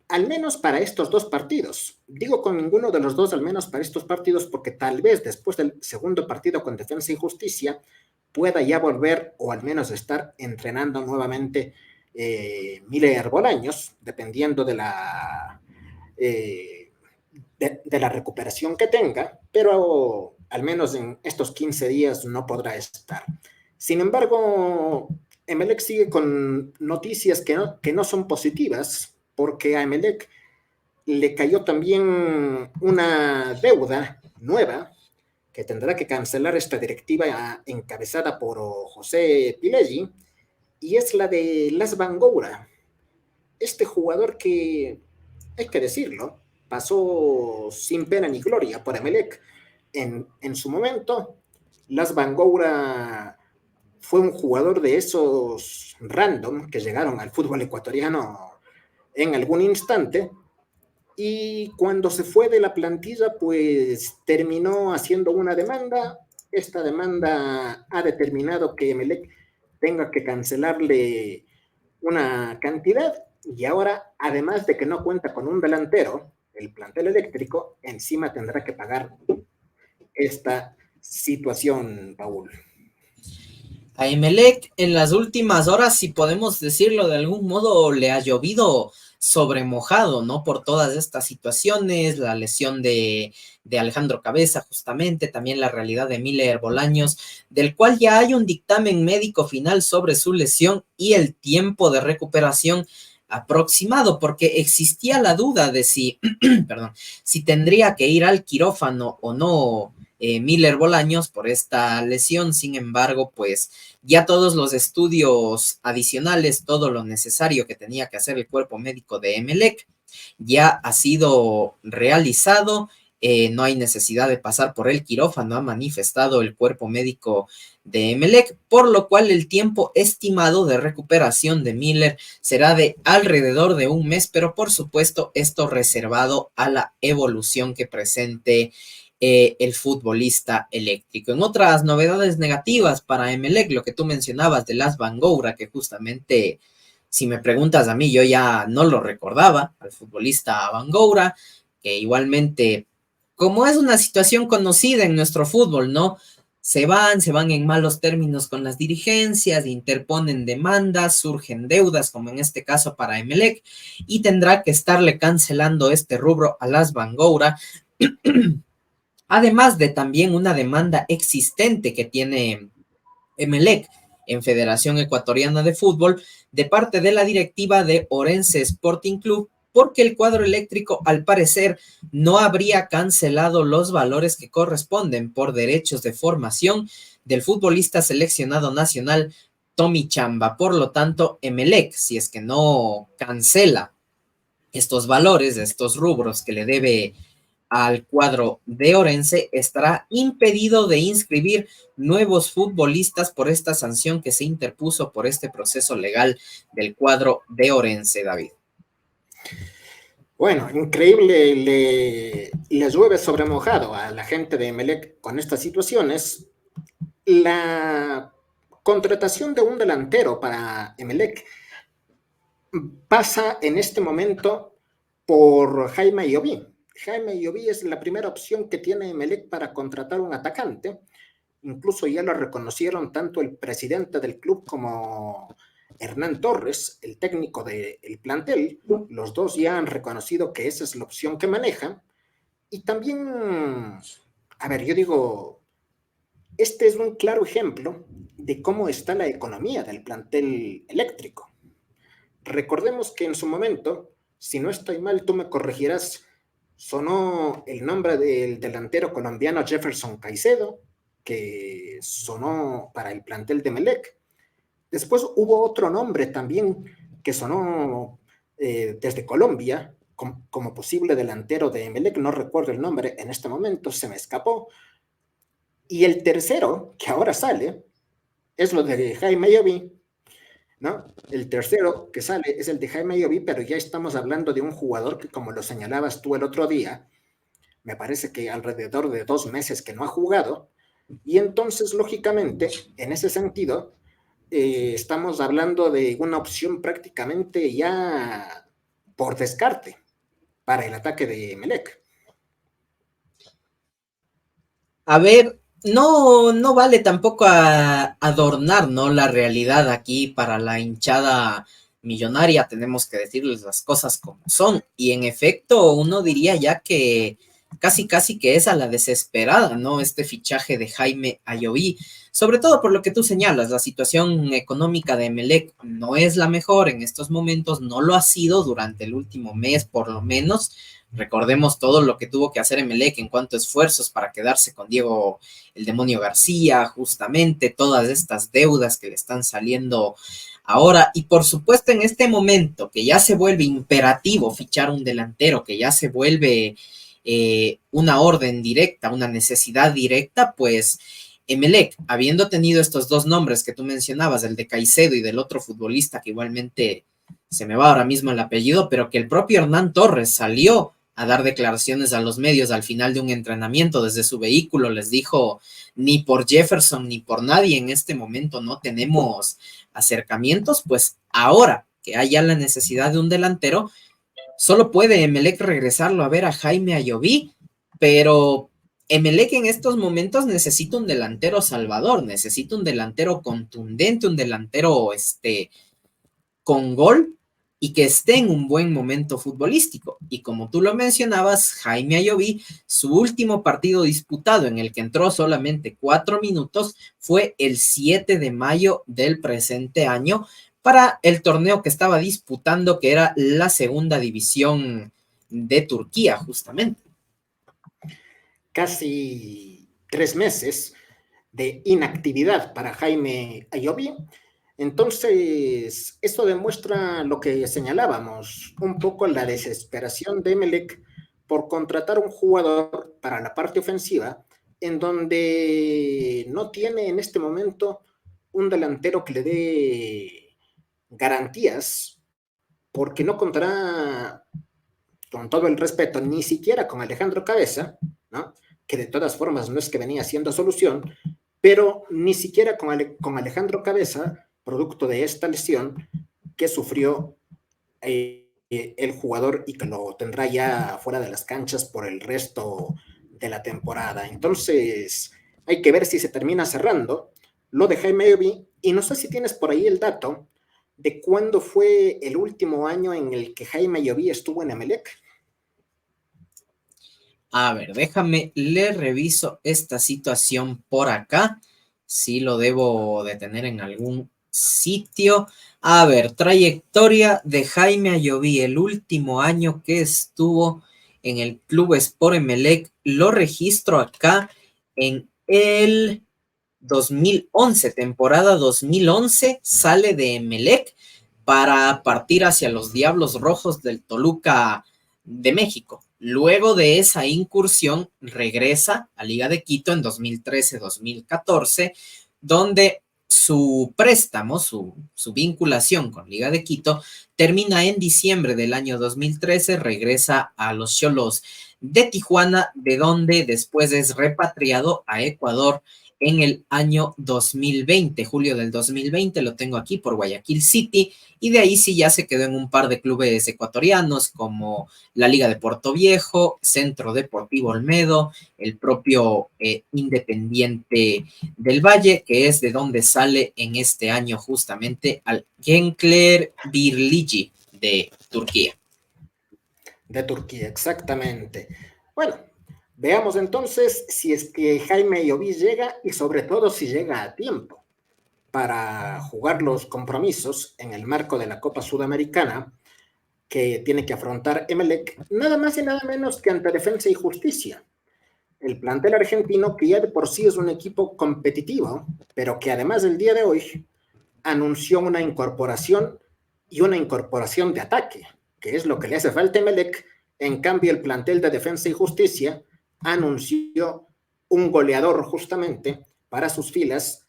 al menos para estos dos partidos. Digo con ninguno de los dos, al menos para estos partidos, porque tal vez después del segundo partido con Defensa y Justicia pueda ya volver o al menos estar entrenando nuevamente Miller Bolaños, dependiendo de la recuperación que tenga, pero al menos en estos 15 días no podrá estar. Sin embargo, Emelec sigue con noticias que no son positivas, porque a Emelec le cayó también una deuda nueva que tendrá que cancelar esta directiva encabezada por José Pileggi, y es la de Las Bangoura. Este jugador que, hay que decirlo, pasó sin pena ni gloria por Emelec. En su momento, Las Bangoura fue un jugador de esos random que llegaron al fútbol ecuatoriano en algún instante, y cuando se fue de la plantilla, pues terminó haciendo una demanda. Esta demanda ha determinado que Emelec tenga que cancelarle una cantidad, y ahora, además de que no cuenta con un delantero, el plantel eléctrico encima tendrá que pagar esta situación, Paul. A Emelec en las últimas horas, si podemos decirlo de algún modo, le ha llovido sobre mojado, ¿no? Por todas estas situaciones, la lesión de Alejandro Cabeza, justamente, también la realidad de Miller Bolaños, del cual ya hay un dictamen médico final sobre su lesión y el tiempo de recuperación aproximado, porque existía la duda de si, perdón, si tendría que ir al quirófano o no Miller Bolaños por esta lesión. Sin embargo, pues ya todos los estudios adicionales, todo lo necesario que tenía que hacer el cuerpo médico de Emelec ya ha sido realizado. No hay necesidad de pasar por el quirófano, ha manifestado el cuerpo médico de Emelec, por lo cual el tiempo estimado de recuperación de Miller será de alrededor de un mes, pero por supuesto esto reservado a la evolución que presente el futbolista eléctrico. En otras novedades negativas para Emelec, lo que tú mencionabas de Las Bangoura, que justamente, si me preguntas a mí, yo ya no lo recordaba, al futbolista Bangoura, que igualmente, como es una situación conocida en nuestro fútbol, ¿no? Se van en malos términos con las dirigencias, interponen demandas, surgen deudas, como en este caso para Emelec, y tendrá que estarle cancelando este rubro a Las Bangoura, además de también una demanda existente que tiene Emelec en Federación Ecuatoriana de Fútbol de parte de la directiva de Orense Sporting Club, porque el cuadro eléctrico al parecer no habría cancelado los valores que corresponden por derechos de formación del futbolista seleccionado nacional Tommy Chamba. Por lo tanto, Emelec, si es que no cancela estos valores, estos rubros que le debe al cuadro de Orense, estará impedido de inscribir nuevos futbolistas por esta sanción que se interpuso por este proceso legal del cuadro de Orense, David. Bueno, increíble, le llueve sobre mojado a la gente de Emelec con estas situaciones. La contratación de un delantero para Emelec pasa en este momento por Jaime Llobí. Jaime Llobí es la primera opción que tiene Emelec para contratar un atacante. Incluso ya lo reconocieron tanto el presidente del club como Hernán Torres, el técnico del plantel. Los dos ya han reconocido que esa es la opción que manejan. Y también, a ver, yo digo, este es un claro ejemplo de cómo está la economía del plantel eléctrico. Recordemos que en su momento, si no estoy mal, tú me corregirás, sonó el nombre del delantero colombiano Jefferson Caicedo, que sonó para el plantel de Emelec. Después hubo otro nombre también que sonó desde Colombia como posible delantero de Emelec, no recuerdo el nombre en este momento, se me escapó. Y el tercero, que ahora sale, es lo de Jaime Ayoví, ¿no? El tercero que sale es el de Jaime Ayoví, pero ya estamos hablando de un jugador que, como lo señalabas tú el otro día, me parece que alrededor de 2 meses que no ha jugado, y entonces, lógicamente, en ese sentido, estamos hablando de una opción prácticamente ya por descarte para el ataque de Emelec. A ver, no vale tampoco adornar, ¿no? La realidad aquí para la hinchada millonaria, tenemos que decirles las cosas como son. Y en efecto, uno diría ya que casi que es a la desesperada, ¿no? Este fichaje de Jaime Ayoví, sobre todo por lo que tú señalas, la situación económica de Emelec no es la mejor en estos momentos, no lo ha sido durante el último mes por lo menos. Recordemos todo lo que tuvo que hacer Emelec en cuanto a esfuerzos para quedarse con Diego el Demonio García, justamente todas estas deudas que le están saliendo ahora, y por supuesto en este momento que ya se vuelve imperativo fichar un delantero, que ya se vuelve una orden directa, una necesidad directa, pues Emelec, habiendo tenido estos dos nombres que tú mencionabas, el de Caicedo y del otro futbolista que igualmente se me va ahora mismo el apellido, pero que el propio Hernán Torres salió a dar declaraciones a los medios al final de un entrenamiento desde su vehículo, les dijo, ni por Jefferson ni por nadie en este momento no tenemos acercamientos, pues ahora que haya la necesidad de un delantero, solo puede Emelec regresarlo a ver a Jaime Ayoví, pero Emelec en estos momentos necesita un delantero salvador, necesita un delantero contundente, un delantero con gol y que esté en un buen momento futbolístico. Y como tú lo mencionabas, Jaime Ayoví, su último partido disputado en el que entró solamente 4 minutos fue el 7 de mayo del presente año para el torneo que estaba disputando, que era la segunda división de Turquía, justamente. Casi 3 meses de inactividad para Jaime Ayoví. Entonces, esto demuestra lo que señalábamos, un poco la desesperación de Emelec por contratar un jugador para la parte ofensiva, en donde no tiene en este momento un delantero que le dé garantías, porque no contará, con todo el respeto, ni siquiera con Alejandro Cabeza, ¿no? Que de todas formas no es que venía siendo solución, pero ni siquiera con Alejandro Cabeza, producto de esta lesión que sufrió el jugador y que lo tendrá ya fuera de las canchas por el resto de la temporada. Entonces, hay que ver si se termina cerrando lo de Jaime Ayoví, y no sé si tienes por ahí el dato de cuándo fue el último año en el que Jaime Ayoví estuvo en Emelec. A ver, déjame, le reviso esta situación por acá, si lo debo de tener en algún sitio. A ver, trayectoria de Jaime Ayoví, el último año que estuvo en el Club Sport Emelec, lo registro acá en el 2011, temporada 2011, sale de Emelec para partir hacia los Diablos Rojos del Toluca de México. Luego de esa incursión, regresa a Liga de Quito en 2013-2014, donde su préstamo, su vinculación con Liga de Quito, termina en diciembre del año 2013, regresa a los Xolos de Tijuana, de donde después es repatriado a Ecuador en el año 2020, julio del 2020, lo tengo aquí por Guayaquil City, y de ahí sí ya se quedó en un par de clubes ecuatorianos como la Liga de Puerto Viejo, Centro Deportivo Olmedo, el propio Independiente del Valle, que es de donde sale en este año justamente al Gençler Birliği de Turquía. De Turquía, exactamente. Bueno, veamos entonces si es que Jaime Llovis llega y sobre todo si llega a tiempo para jugar los compromisos en el marco de la Copa Sudamericana que tiene que afrontar Emelec, nada más y nada menos que ante Defensa y Justicia. El plantel argentino, que ya de por sí es un equipo competitivo, pero que además el día de hoy anunció una incorporación y una incorporación de ataque, que es lo que le hace falta a Emelec. En cambio, el plantel de Defensa y Justicia anunció un goleador justamente para sus filas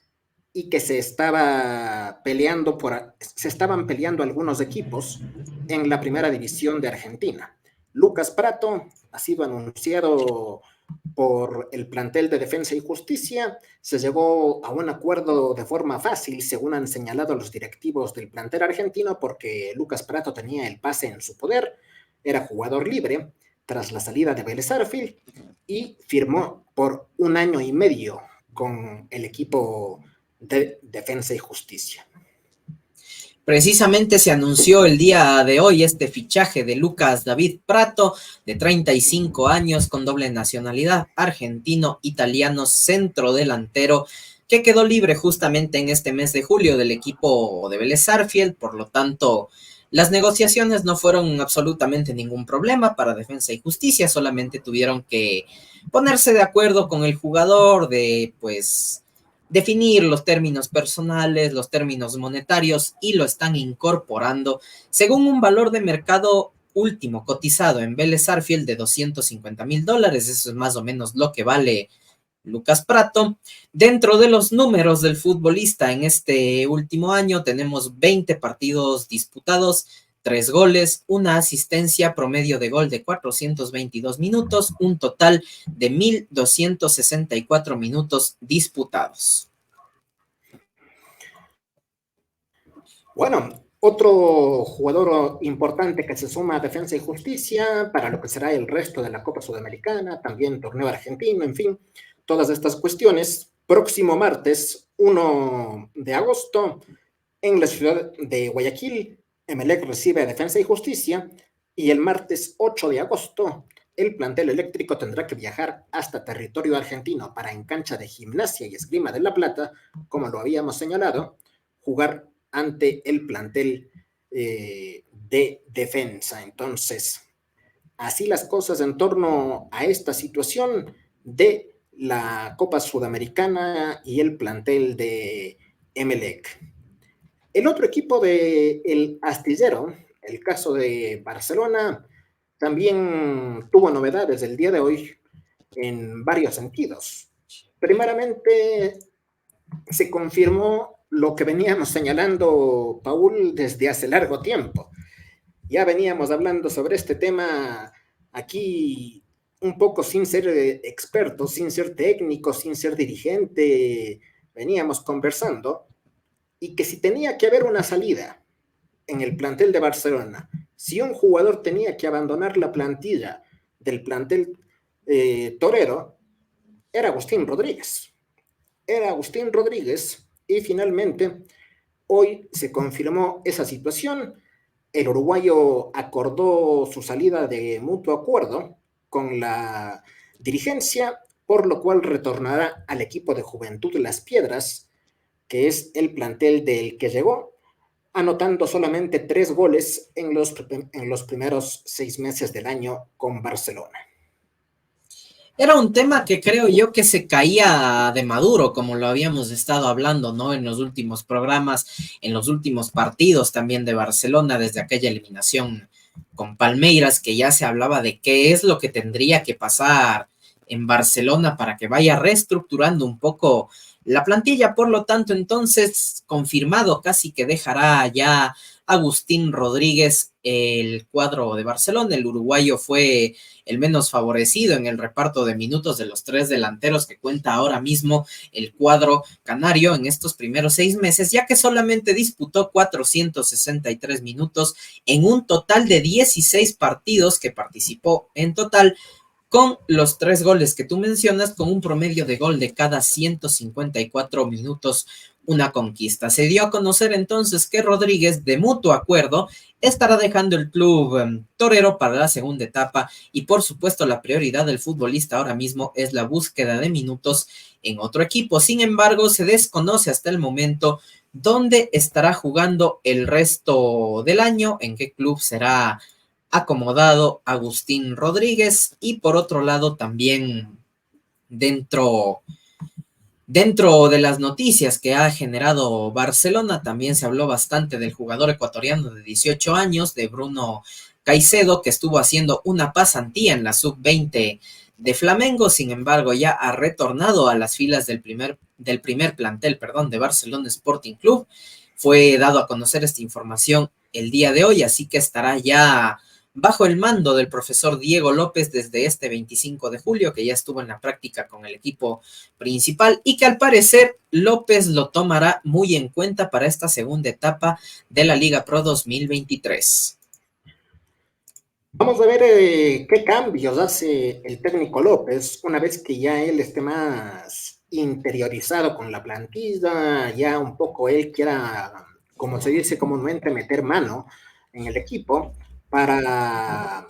y que se estaban peleando algunos equipos en la primera división de Argentina. Lucas Prato ha sido anunciado por el plantel de Defensa y Justicia. Se llegó a un acuerdo de forma fácil, según han señalado los directivos del plantel argentino, porque Lucas Prato tenía el pase en su poder, era jugador libre tras la salida de Vélez Sarsfield y firmó por 1 año y medio con el equipo de Defensa y Justicia. Precisamente se anunció el día de hoy este fichaje de Lucas David Prato, de 35 años, con doble nacionalidad, argentino-italiano, centro delantero, que quedó libre justamente en este mes de julio del equipo de Vélez Sarsfield. Por lo tanto, las negociaciones no fueron absolutamente ningún problema para Defensa y Justicia, solamente tuvieron que ponerse de acuerdo con el jugador de, pues, definir los términos personales, los términos monetarios, y lo están incorporando según un valor de mercado último cotizado en Vélez Sarsfield de $250,000. Eso es más o menos lo que vale Lucas Prato. Dentro de los números del futbolista en este último año tenemos 20 partidos disputados, 3 goles, una asistencia, promedio de gol de 422 minutos, un total de 1,264 minutos disputados. Bueno, otro jugador importante que se suma a Defensa y Justicia para lo que será el resto de la Copa Sudamericana, también torneo argentino, en fin, todas estas cuestiones. Próximo martes 1 de agosto, en la ciudad de Guayaquil, Emelec recibe a Defensa y Justicia, y el martes 8 de agosto, el plantel eléctrico tendrá que viajar hasta territorio argentino para, en cancha de Gimnasia y Esgrima de La Plata, como lo habíamos señalado, jugar ante el plantel de Defensa. Entonces, así las cosas en torno a esta situación de la Copa Sudamericana y el plantel de Emelec. El otro equipo del astillero, el caso de Barcelona, también tuvo novedades el día de hoy en varios sentidos. Primeramente, se confirmó lo que veníamos señalando, Paul, desde hace largo tiempo. Ya veníamos hablando sobre este tema aquí un poco sin ser expertos, sin ser técnicos, sin ser dirigente, veníamos conversando, y que si tenía que haber una salida en el plantel de Barcelona, si un jugador tenía que abandonar la plantilla del plantel torero, era Agustín Rodríguez. Era Agustín Rodríguez, y finalmente hoy se confirmó esa situación. El uruguayo acordó su salida de mutuo acuerdo con la dirigencia, por lo cual retornará al equipo de Juventud Las Piedras, que es el plantel del que llegó, anotando solamente 3 goles en los primeros 6 meses del año con Barcelona. Era un tema que creo yo que se caía de maduro, como lo habíamos estado hablando, ¿no? En los últimos programas, en los últimos partidos también de Barcelona, desde aquella eliminación con Palmeiras, que ya se hablaba de qué es lo que tendría que pasar en Barcelona para que vaya reestructurando un poco la plantilla. Por lo tanto, entonces, confirmado casi que dejará ya Agustín Rodríguez el cuadro de Barcelona. El uruguayo fue el menos favorecido en el reparto de minutos de los 3 delanteros que cuenta ahora mismo el cuadro canario en estos primeros 6 meses, ya que solamente disputó 463 minutos en un total de 16 partidos que participó en total, con los 3 goles que tú mencionas, con un promedio de gol de cada 154 minutos, una conquista. Se dio a conocer entonces que Rodríguez, de mutuo acuerdo, estará dejando el club torero para la segunda etapa, y por supuesto la prioridad del futbolista ahora mismo es la búsqueda de minutos en otro equipo. Sin embargo, se desconoce hasta el momento dónde estará jugando el resto del año, en qué club será acomodado Agustín Rodríguez. Y por otro lado, también dentro de las noticias que ha generado Barcelona, también se habló bastante del jugador ecuatoriano de 18 años, de Bruno Caicedo, que estuvo haciendo una pasantía en la sub-20 de Flamengo. Sin embargo, ya ha retornado a las filas del primer plantel, de Barcelona Sporting Club. Fue dado a conocer esta información el día de hoy, así que estará ya bajo el mando del profesor Diego López desde este 25 de julio, que ya estuvo en la práctica con el equipo principal, y que al parecer López lo tomará muy en cuenta para esta segunda etapa de la Liga Pro 2023. Vamos a ver qué cambios hace el técnico López una vez que ya él esté más interiorizado con la plantilla, ya un poco él quiera, como se dice comúnmente, meter mano en el equipo para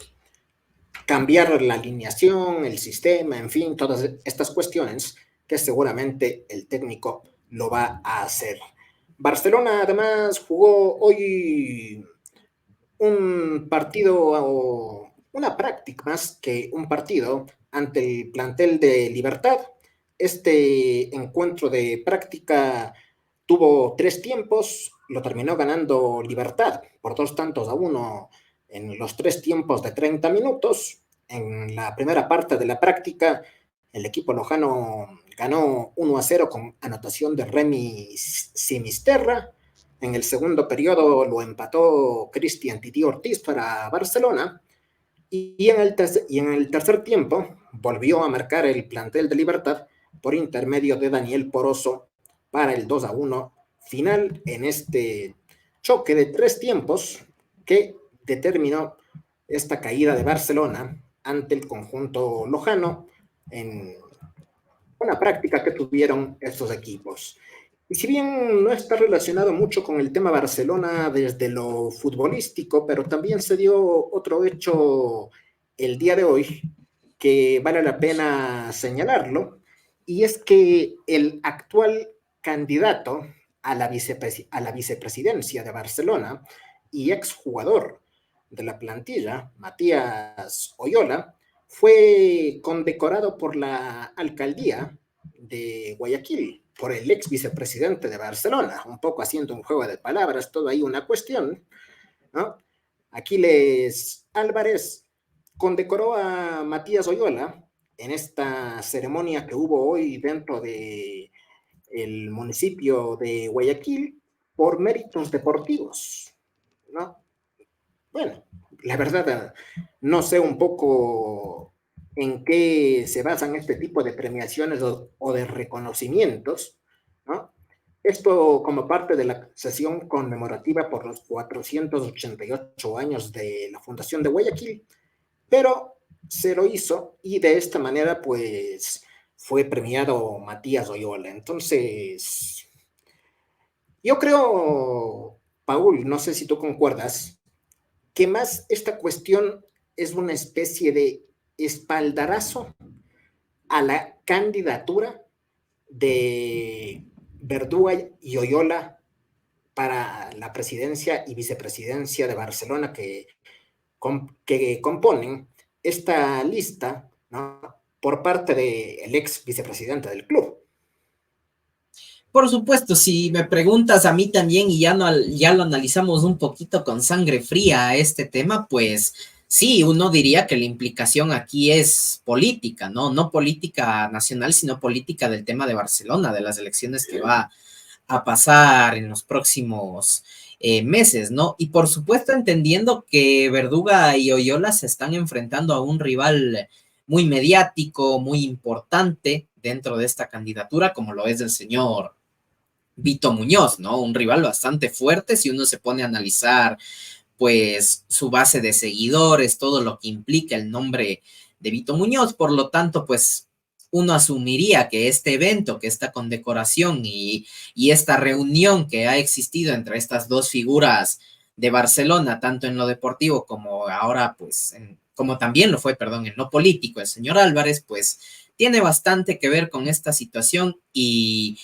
cambiar la alineación, el sistema, en fin, todas estas cuestiones que seguramente el técnico lo va a hacer. Barcelona además jugó hoy un partido, o una práctica más que un partido, ante el plantel de Libertad. Este encuentro de práctica tuvo 3 tiempos, lo terminó ganando Libertad por 2-1 en los 3 tiempos de 30 minutos. En la primera parte de la práctica, el equipo lojano ganó 1-0 con anotación de Remy Sinisterra. En el segundo periodo lo empató Cristian Tití Ortiz para Barcelona. Y en el tercer tiempo volvió a marcar el plantel de Libertad por intermedio de Daniel Poroso para el 2-1 final en este choque de 3 tiempos que determinó esta caída de Barcelona ante el conjunto lojano en una práctica que tuvieron estos equipos. Y si bien no está relacionado mucho con el tema Barcelona desde lo futbolístico, pero también se dio otro hecho el día de hoy que vale la pena señalarlo, y es que el actual candidato a la vicepresidencia de Barcelona y exjugador de la plantilla, Matías Oyola, fue condecorado por la alcaldía de Guayaquil, por el ex vicepresidente de Barcelona, un poco haciendo un juego de palabras, todo ahí una cuestión, ¿no? Aquiles Álvarez condecoró a Matías Oyola en esta ceremonia que hubo hoy dentro de el municipio de Guayaquil por méritos deportivos, ¿no? Bueno, la verdad, no sé un poco en qué se basan este tipo de premiaciones o de reconocimientos, ¿no? Esto como parte de la sesión conmemorativa por los 488 años de la Fundación de Guayaquil, pero se lo hizo y de esta manera pues fue premiado Matías Oyola. Entonces, yo creo, Paul, no sé si tú concuerdas, que más esta cuestión es una especie de espaldarazo a la candidatura de Verdúa y Oyola para la presidencia y vicepresidencia de Barcelona que componen esta lista, ¿no?, por parte del ex vicepresidente del club. Por supuesto, si me preguntas a mí también, y ya lo analizamos un poquito con sangre fría a este tema, pues sí, uno diría que la implicación aquí es política, ¿no? No política nacional, sino política del tema de Barcelona, de las elecciones que va a pasar en los próximos meses, ¿no? Y por supuesto entendiendo que Verduga y Oyola se están enfrentando a un rival muy mediático, muy importante dentro de esta candidatura, como lo es el señor Vito Muñoz, ¿no? Un rival bastante fuerte si uno se pone a analizar pues su base de seguidores, todo lo que implica el nombre de Vito Muñoz, por lo tanto, pues uno asumiría que este evento, que esta condecoración y esta reunión que ha existido entre estas dos figuras de Barcelona, tanto en lo deportivo como ahora, pues, como también lo fue, perdón, en lo político, el señor Álvarez, pues, tiene bastante que ver con esta situación y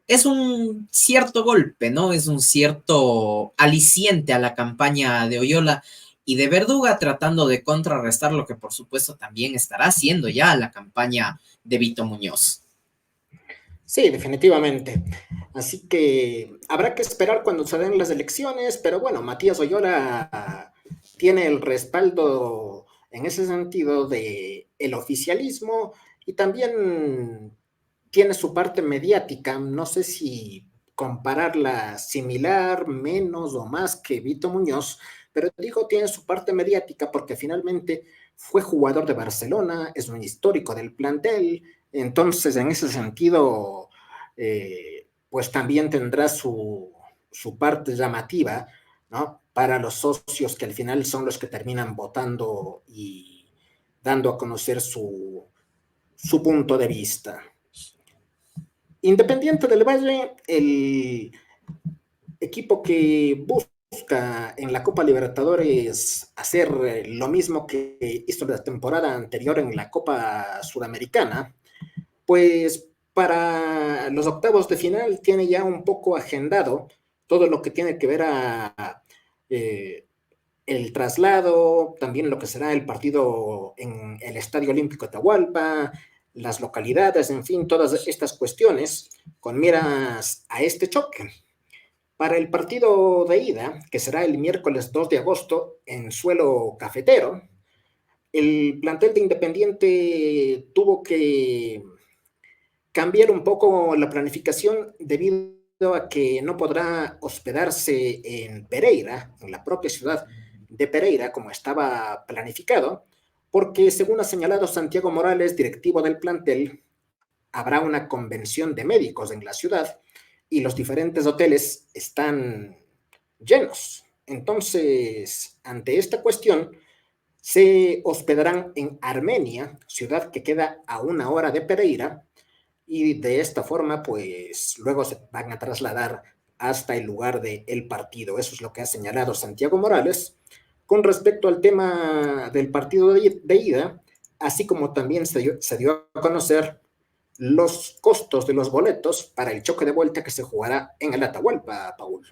es un cierto golpe, ¿no? Es un cierto aliciente a la campaña de Oyola y de Verduga, tratando de contrarrestar lo que por supuesto también estará haciendo ya la campaña de Vito Muñoz. Sí, definitivamente. Así que habrá que esperar cuando se den las elecciones, pero bueno, Matías Oyola tiene el respaldo en ese sentido de el oficialismo y también tiene su parte mediática. No sé si compararla similar, menos o más que Vito Muñoz, pero digo, tiene su parte mediática porque finalmente fue jugador de Barcelona, es un histórico del plantel, entonces en ese sentido, pues también tendrá su parte llamativa, ¿no? Para los socios que al final son los que terminan votando y dando a conocer su punto de vista. Independiente del Valle, el equipo que busca en la Copa Libertadores hacer lo mismo que hizo la temporada anterior en la Copa Sudamericana, pues para los octavos de final tiene ya un poco agendado todo lo que tiene que ver a el traslado, también lo que será el partido en el Estadio Olímpico de Atahualpa, las localidades, en fin, todas estas cuestiones con miras a este choque. Para el partido de ida, que será el miércoles 2 de agosto en suelo cafetero, el plantel de Independiente tuvo que cambiar un poco la planificación debido a que no podrá hospedarse en Pereira, en la propia ciudad de Pereira, como estaba planificado, porque según ha señalado Santiago Morales, directivo del plantel, habrá una convención de médicos en la ciudad y los diferentes hoteles están llenos. Entonces, ante esta cuestión, se hospedarán en Armenia, ciudad que queda a 1 hora de Pereira, y de esta forma, pues luego se van a trasladar hasta el lugar del partido. Eso es lo que ha señalado Santiago Morales. Con respecto al tema del partido de ida, así como también se dio a conocer los costos de los boletos para el choque de vuelta que se jugará en el Atahualpa, Paul.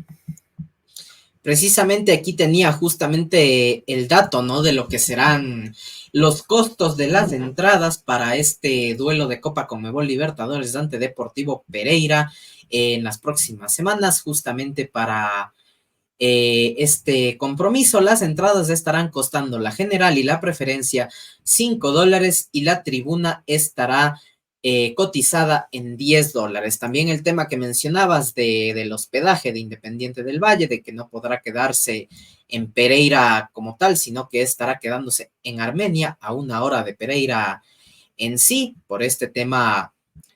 Precisamente aquí tenía justamente el dato, ¿no? De lo que serán los costos de las entradas para este duelo de Copa Conmebol Libertadores ante Deportivo Pereira en las próximas semanas, justamente para este compromiso. Las entradas estarán costando la general y la preferencia $5 y la tribuna estará cotizada en $10. También el tema que mencionabas del hospedaje de Independiente del Valle, de que no podrá quedarse en Pereira como tal, sino que estará quedándose en Armenia a 1 hora de Pereira en sí, por este tema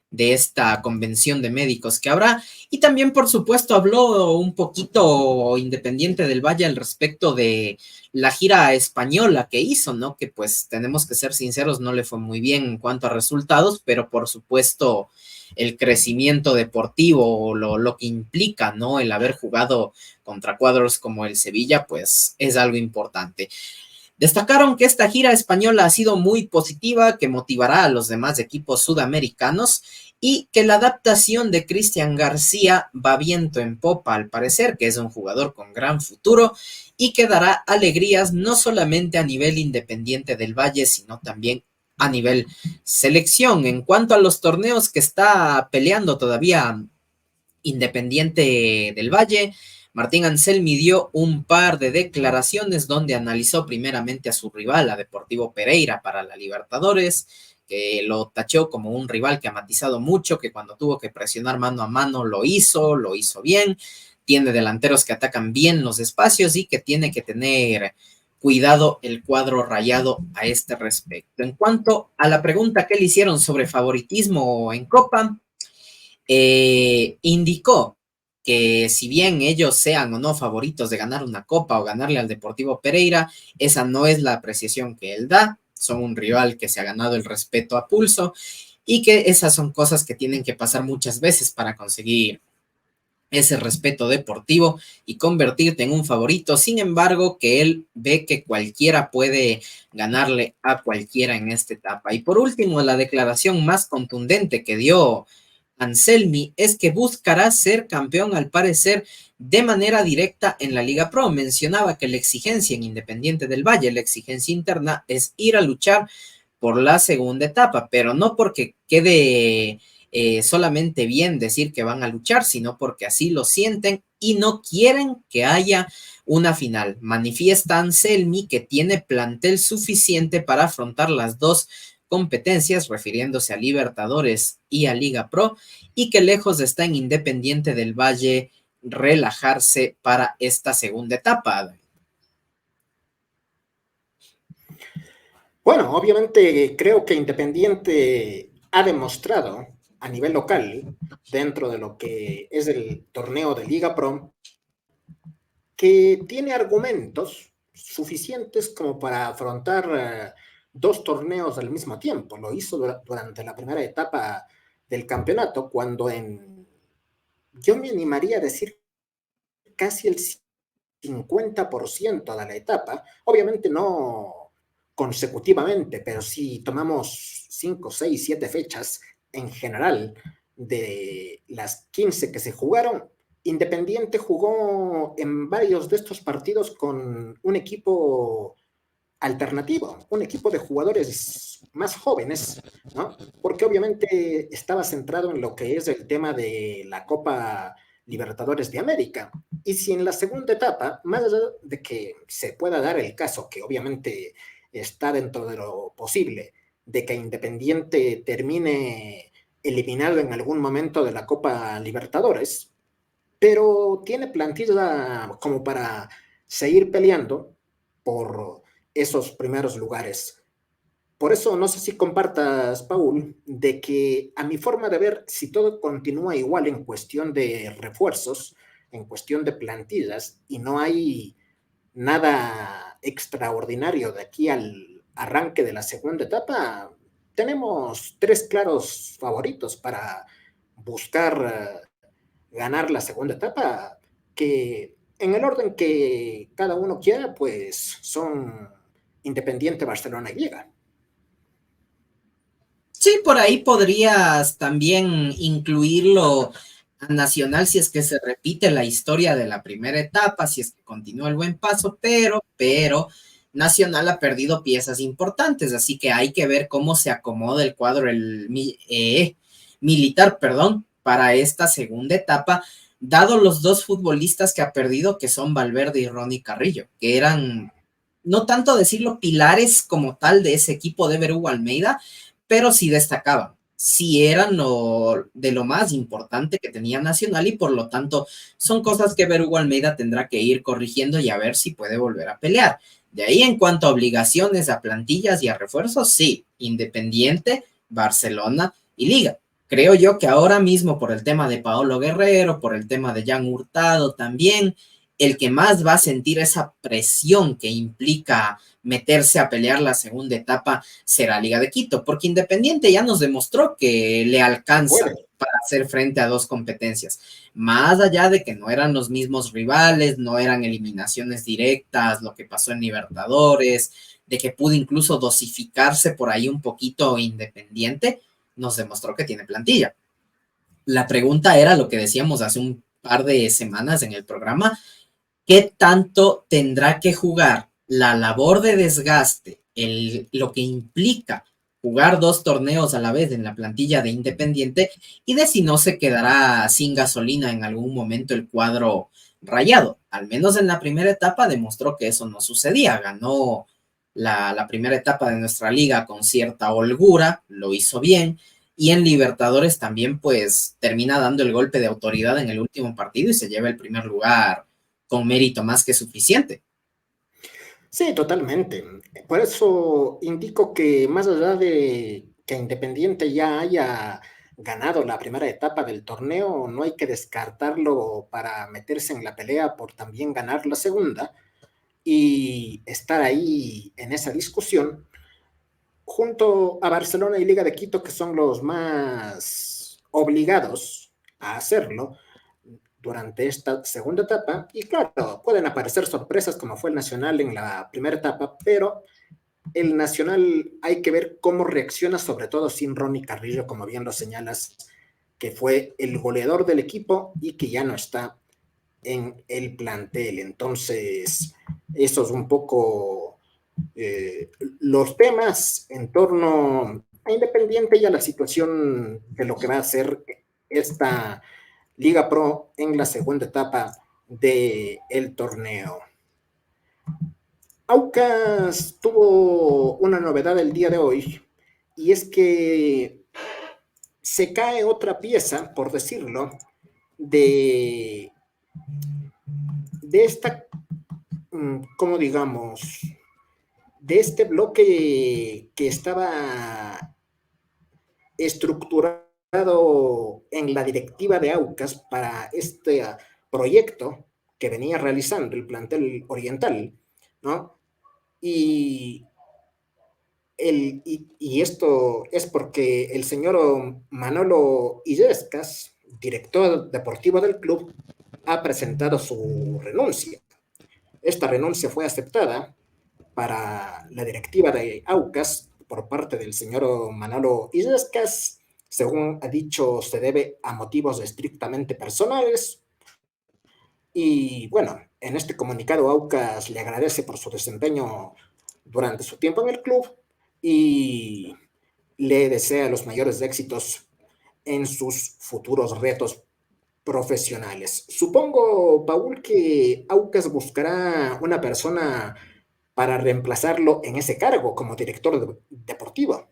de esta convención de médicos que habrá. Y también, por supuesto, habló un poquito Independiente del Valle al respecto de la gira española que hizo, ¿no? Que pues tenemos que ser sinceros, no le fue muy bien en cuanto a resultados, pero por supuesto el crecimiento deportivo, lo que implica, ¿no? El haber jugado contra cuadros como el Sevilla, pues es algo importante. Destacaron que esta gira española ha sido muy positiva, que motivará a los demás equipos sudamericanos y que la adaptación de Cristian García va viento en popa, al parecer, que es un jugador con gran futuro y que dará alegrías no solamente a nivel Independiente del Valle, sino también a nivel selección. En cuanto a los torneos que está peleando todavía Independiente del Valle, Martín Anselmi dio un par de declaraciones donde analizó primeramente a su rival, a Deportivo Pereira, para la Libertadores, que lo tachó como un rival que ha matizado mucho, que cuando tuvo que presionar mano a mano lo hizo bien, tiene delanteros que atacan bien los espacios y que tiene que tener cuidado el cuadro rayado a este respecto. En cuanto a la pregunta que le hicieron sobre favoritismo en Copa, indicó que si bien ellos sean o no favoritos de ganar una Copa o ganarle al Deportivo Pereira, esa no es la apreciación que él da. Son un rival que se ha ganado el respeto a pulso y que esas son cosas que tienen que pasar muchas veces para conseguir ese respeto deportivo y convertirte en un favorito. Sin embargo, que él ve que cualquiera puede ganarle a cualquiera en esta etapa. Y por último, la declaración más contundente que dio Anselmi es que buscará ser campeón, al parecer, de manera directa en la Liga Pro. Mencionaba que la exigencia en Independiente del Valle, la exigencia interna, es ir a luchar por la segunda etapa, pero no porque quede solamente bien decir que van a luchar, sino porque así lo sienten y no quieren que haya una final. Manifiesta Anselmi que tiene plantel suficiente para afrontar las dos competencias, refiriéndose a Libertadores y a Liga Pro, y que lejos está en Independiente del Valle relajarse para esta segunda etapa. Bueno, obviamente creo que Independiente ha demostrado a nivel local, dentro de lo que es el torneo de Liga Pro, que tiene argumentos suficientes como para afrontar dos torneos al mismo tiempo. Lo hizo durante la primera etapa del campeonato, cuando yo me animaría a decir casi el 50% de la etapa, obviamente no consecutivamente, pero si tomamos 5, 6, 7 fechas en general de las 15 que se jugaron, Independiente jugó en varios de estos partidos con un equipo alternativo, un equipo de jugadores más jóvenes, ¿no? Porque obviamente estaba centrado en lo que es el tema de la Copa Libertadores de América. Y si en la segunda etapa, más allá de que se pueda dar el caso, que obviamente está dentro de lo posible, de que Independiente termine eliminado en algún momento de la Copa Libertadores, pero tiene plantilla como para seguir peleando por esos primeros lugares. Por eso no sé si compartas, Paul, de que a mi forma de ver, si todo continúa igual en cuestión de refuerzos, en cuestión de plantillas, y no hay nada extraordinario de aquí al arranque de la segunda etapa, tenemos tres claros favoritos para buscar ganar la segunda etapa, que en el orden que cada uno quiera, pues son Independiente, Barcelona y Liga. Sí, por ahí podrías también incluirlo a Nacional si es que se repite la historia de la primera etapa, si es que continúa el buen paso, pero Nacional ha perdido piezas importantes, así que hay que ver cómo se acomoda el cuadro militar, para esta segunda etapa, dado los dos futbolistas que ha perdido, que son Valverde y Ronnie Carrillo, que eran, no tanto decirlo, pilares como tal de ese equipo de Hugo Almeida, pero sí destacaban, sí eran de lo más importante que tenía Nacional y por lo tanto son cosas que Hugo Almeida tendrá que ir corrigiendo y a ver si puede volver a pelear. De ahí en cuanto a obligaciones, a plantillas y a refuerzos, sí, Independiente, Barcelona y Liga. Creo yo que ahora mismo por el tema de Paolo Guerrero, por el tema de Jan Hurtado también, el que más va a sentir esa presión que implica meterse a pelear la segunda etapa será Liga de Quito, porque Independiente ya nos demostró que le alcanza para hacer frente a dos competencias, más allá de que no eran los mismos rivales, no eran eliminaciones directas, lo que pasó en Libertadores, de que pudo incluso dosificarse por ahí un poquito Independiente, nos demostró que tiene plantilla. La pregunta era lo que decíamos hace un par de semanas en el programa: ¿qué tanto tendrá que jugar la labor de desgaste, lo que implica jugar dos torneos a la vez en la plantilla de Independiente, y de si no se quedará sin gasolina en algún momento el cuadro Rayado. Al menos en la primera etapa demostró que eso no sucedía. Ganó la primera etapa de nuestra liga con cierta holgura, lo hizo bien, y en Libertadores también pues termina dando el golpe de autoridad en el último partido y se lleva el primer lugar con mérito más que suficiente. Sí, totalmente. Por eso indico que más allá de que Independiente ya haya ganado la primera etapa del torneo, no hay que descartarlo para meterse en la pelea por también ganar la segunda y estar ahí en esa discusión junto a Barcelona y Liga de Quito, que son los más obligados a hacerlo durante esta segunda etapa. Y claro, pueden aparecer sorpresas como fue el Nacional en la primera etapa, pero el Nacional hay que ver cómo reacciona, sobre todo sin Ronnie Carrillo, como bien lo señalas, que fue el goleador del equipo y que ya no está en el plantel. Entonces, eso es un poco los temas en torno a Independiente y a la situación de lo que va a ser esta Liga Pro en la segunda etapa del torneo. Aucas tuvo una novedad el día de hoy y es que se cae otra pieza, por decirlo, de esta, como digamos, de este bloque que estaba estructurado en la directiva de Aucas para este proyecto que venía realizando el plantel oriental, ¿no? Y esto es porque el señor Manolo Illescas, director deportivo del club, ha presentado su renuncia. Esta renuncia fue aceptada para la directiva de Aucas por parte del señor Manolo Illescas. Según ha dicho, se debe a motivos estrictamente personales. Y bueno, en este comunicado Aucas le agradece por su desempeño durante su tiempo en el club y le desea los mayores éxitos en sus futuros retos profesionales. Supongo, Paul, que Aucas buscará una persona para reemplazarlo en ese cargo como director deportivo.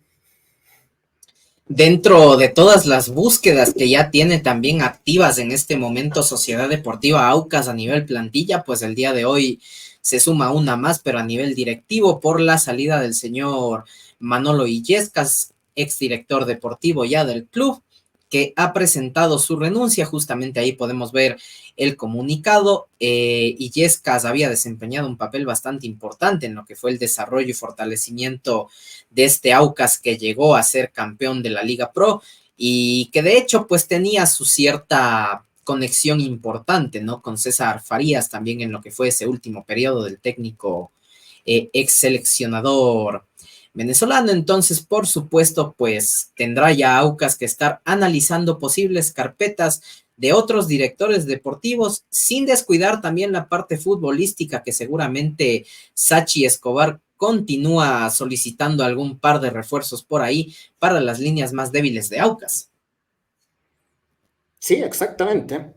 Dentro de todas las búsquedas que ya tiene también activas en este momento Sociedad Deportiva Aucas a nivel plantilla, pues el día de hoy se suma una más, pero a nivel directivo por la salida del señor Manolo Illescas, exdirector deportivo ya del club, que ha presentado su renuncia. Justamente ahí podemos ver el comunicado. Illescas había desempeñado un papel bastante importante en lo que fue el desarrollo y fortalecimiento de este Aucas que llegó a ser campeón de la Liga Pro y que de hecho pues tenía su cierta conexión importante, ¿no? Con César Farías también en lo que fue ese último periodo del técnico ex seleccionador venezolano. Entonces, por supuesto, pues tendrá ya Aucas que estar analizando posibles carpetas de otros directores deportivos, sin descuidar también la parte futbolística que seguramente Sachi Escobar continúa solicitando algún par de refuerzos por ahí para las líneas más débiles de Aucas. Sí, exactamente.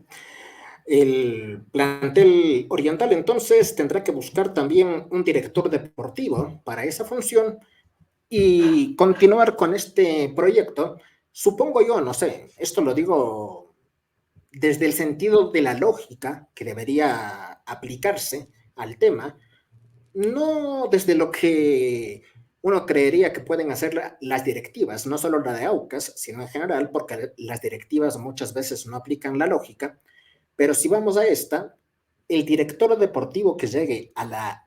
El plantel oriental entonces tendrá que buscar también un director deportivo para esa función y continuar con este proyecto. Supongo yo, no sé, esto lo digo desde el sentido de la lógica que debería aplicarse al tema, no desde lo que uno creería que pueden hacer las directivas, no solo la de Aucas, sino en general, porque las directivas muchas veces no aplican la lógica, pero si vamos a esta, el director deportivo que llegue a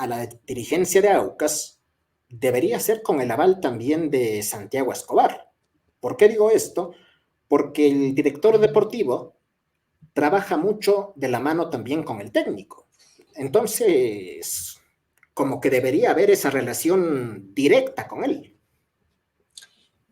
la dirigencia de Aucas debería ser con el aval también de Santiago Escobar. ¿Por qué digo esto? Porque el director deportivo trabaja mucho de la mano también con el técnico. Entonces, como que debería haber esa relación directa con él.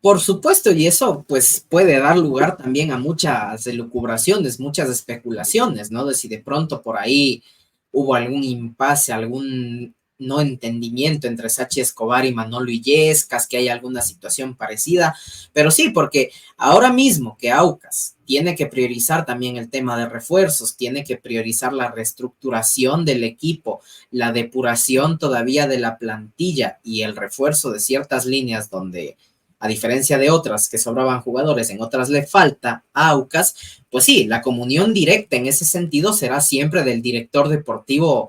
Por supuesto, y eso pues puede dar lugar también a muchas elucubraciones, muchas especulaciones, ¿no? De si de pronto por ahí hubo algún impasse, algún no entendimiento entre Sachi Escobar y Manolo Illescas, que hay alguna situación parecida, pero sí, porque ahora mismo que Aucas tiene que priorizar también el tema de refuerzos, tiene que priorizar la reestructuración del equipo, la depuración todavía de la plantilla y el refuerzo de ciertas líneas donde, a diferencia de otras que sobraban jugadores, en otras le falta a Aucas, pues sí, la comunión directa en ese sentido será siempre del director deportivo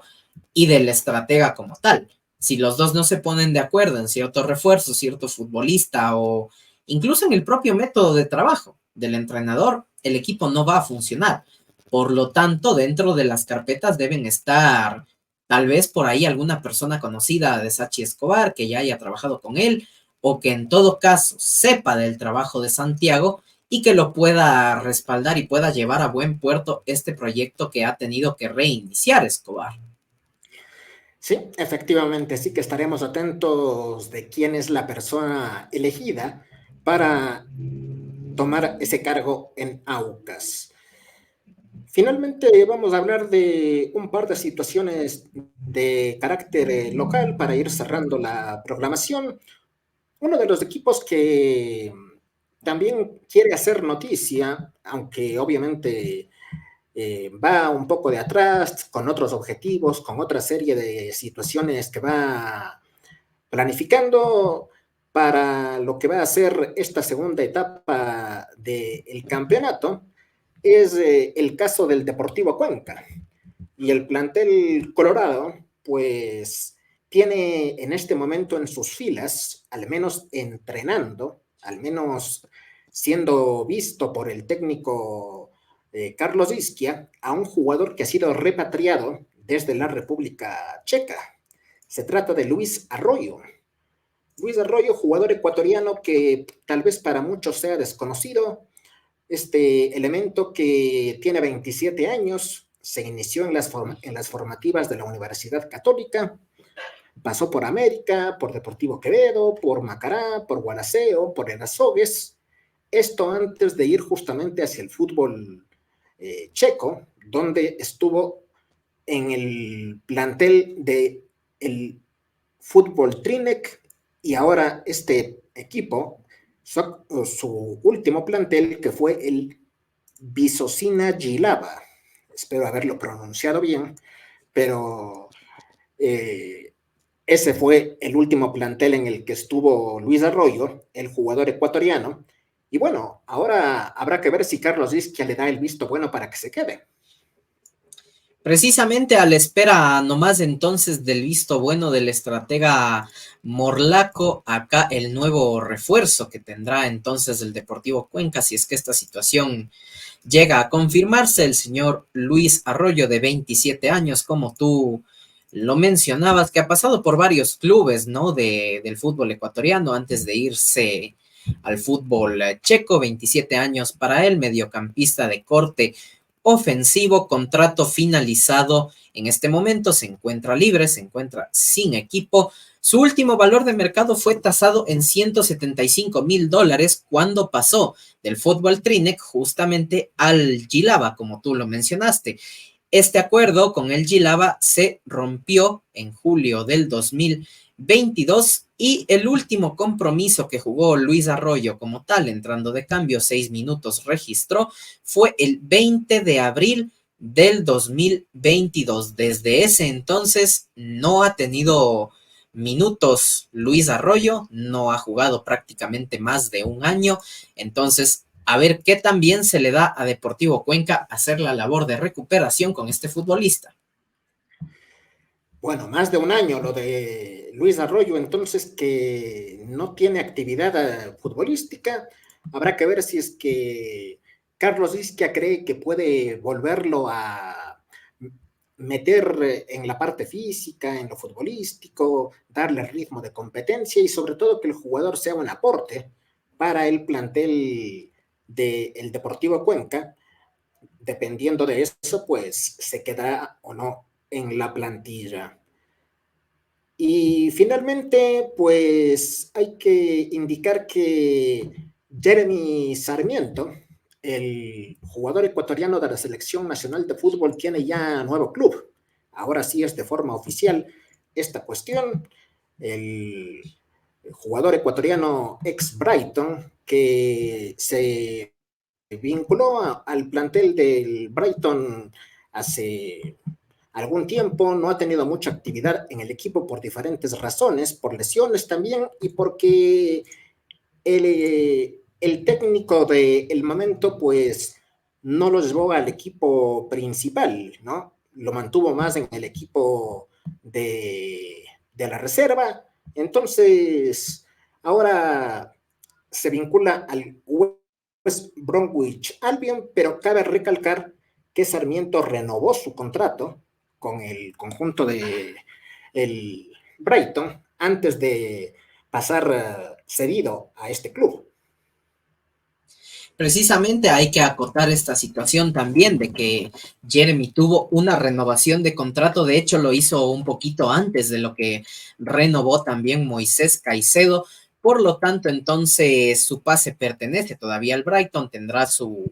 y del estratega como tal. Si los dos no se ponen de acuerdo en cierto refuerzo, cierto futbolista o incluso en el propio método de trabajo del entrenador, el equipo no va a funcionar. Por lo tanto, dentro de las carpetas deben estar tal vez por ahí alguna persona conocida de Sachi Escobar que ya haya trabajado con él o que en todo caso sepa del trabajo de Santiago y que lo pueda respaldar y pueda llevar a buen puerto este proyecto que ha tenido que reiniciar Escobar. Sí, efectivamente, sí que estaremos atentos de quién es la persona elegida para tomar ese cargo en Aucas. Finalmente vamos a hablar de un par de situaciones de carácter local para ir cerrando la programación. Uno de los equipos que también quiere hacer noticia, aunque obviamente va un poco de atrás, con otros objetivos, con otra serie de situaciones que va planificando para lo que va a ser esta segunda etapa del campeonato, es el caso del Deportivo Cuenca. Y el plantel colorado, pues tiene en este momento en sus filas, al menos entrenando, al menos siendo visto por el técnico Carlos Isquia, a un jugador que ha sido repatriado desde la República Checa. Se trata de Luis Arroyo. Luis Arroyo, jugador ecuatoriano que tal vez para muchos sea desconocido, este elemento que tiene 27 años, se inició en las formativas de la Universidad Católica, pasó por América, por Deportivo Quevedo, por Macará, por Gualaceo, por Erasogues, esto antes de ir justamente hacia el fútbol checo, donde estuvo en el plantel del fútbol Trinek y ahora este equipo, su último plantel que fue el Visocina Gilava, espero haberlo pronunciado bien, pero ese fue el último plantel en el que estuvo Luis Arroyo, el jugador ecuatoriano, y bueno, ahora habrá que ver si Carlos Isquia le da el visto bueno para que se quede. Precisamente a la espera nomás entonces del visto bueno del estratega Morlaco, acá el nuevo refuerzo que tendrá entonces el Deportivo Cuenca, si es que esta situación llega a confirmarse, el señor Luis Arroyo de 27 años, como tú lo mencionabas, que ha pasado por varios clubes, ¿no? Del fútbol ecuatoriano antes de irse al fútbol checo, 27 años para él, mediocampista de corte ofensivo, contrato finalizado en este momento, se encuentra libre, se encuentra sin equipo. Su último valor de mercado fue tasado en $175,000 cuando pasó del fútbol Trinek justamente al Gilava, como tú lo mencionaste. Este acuerdo con el Gilava se rompió en julio del 2022 y el último compromiso que jugó Luis Arroyo como tal, entrando de cambio 6 minutos registró, fue el 20 de abril del 2022. Desde ese entonces no ha tenido minutos Luis Arroyo, no ha jugado prácticamente más de un año, entonces a ver qué también se le da a Deportivo Cuenca hacer la labor de recuperación con este futbolista. Bueno, más de un año lo de Luis Arroyo, entonces que no tiene actividad futbolística. Habrá que ver si es que Carlos Isquia cree que puede volverlo a meter en la parte física, en lo futbolístico, darle ritmo de competencia y sobre todo que el jugador sea un aporte para el plantel del Deportivo Cuenca. Dependiendo de eso, pues se quedará o no en la plantilla. Y finalmente, pues hay que indicar que Jeremy Sarmiento, el jugador ecuatoriano de la Selección Nacional de Fútbol, tiene ya nuevo club. Ahora sí es de forma oficial esta cuestión. El jugador ecuatoriano ex Brighton, que se vinculó al plantel del Brighton hace algún tiempo, no ha tenido mucha actividad en el equipo por diferentes razones, por lesiones también y porque el técnico del momento pues no lo llevó al equipo principal, ¿no? Lo mantuvo más en el equipo de la reserva. Entonces, ahora se vincula al West Bromwich Albion, pero cabe recalcar que Sarmiento renovó su contrato con el conjunto de el Brighton antes de pasar cedido a este club. Precisamente hay que acotar esta situación también de que Jeremy tuvo una renovación de contrato, de hecho lo hizo un poquito antes de lo que renovó también Moisés Caicedo, por lo tanto entonces su pase pertenece todavía al Brighton, tendrá su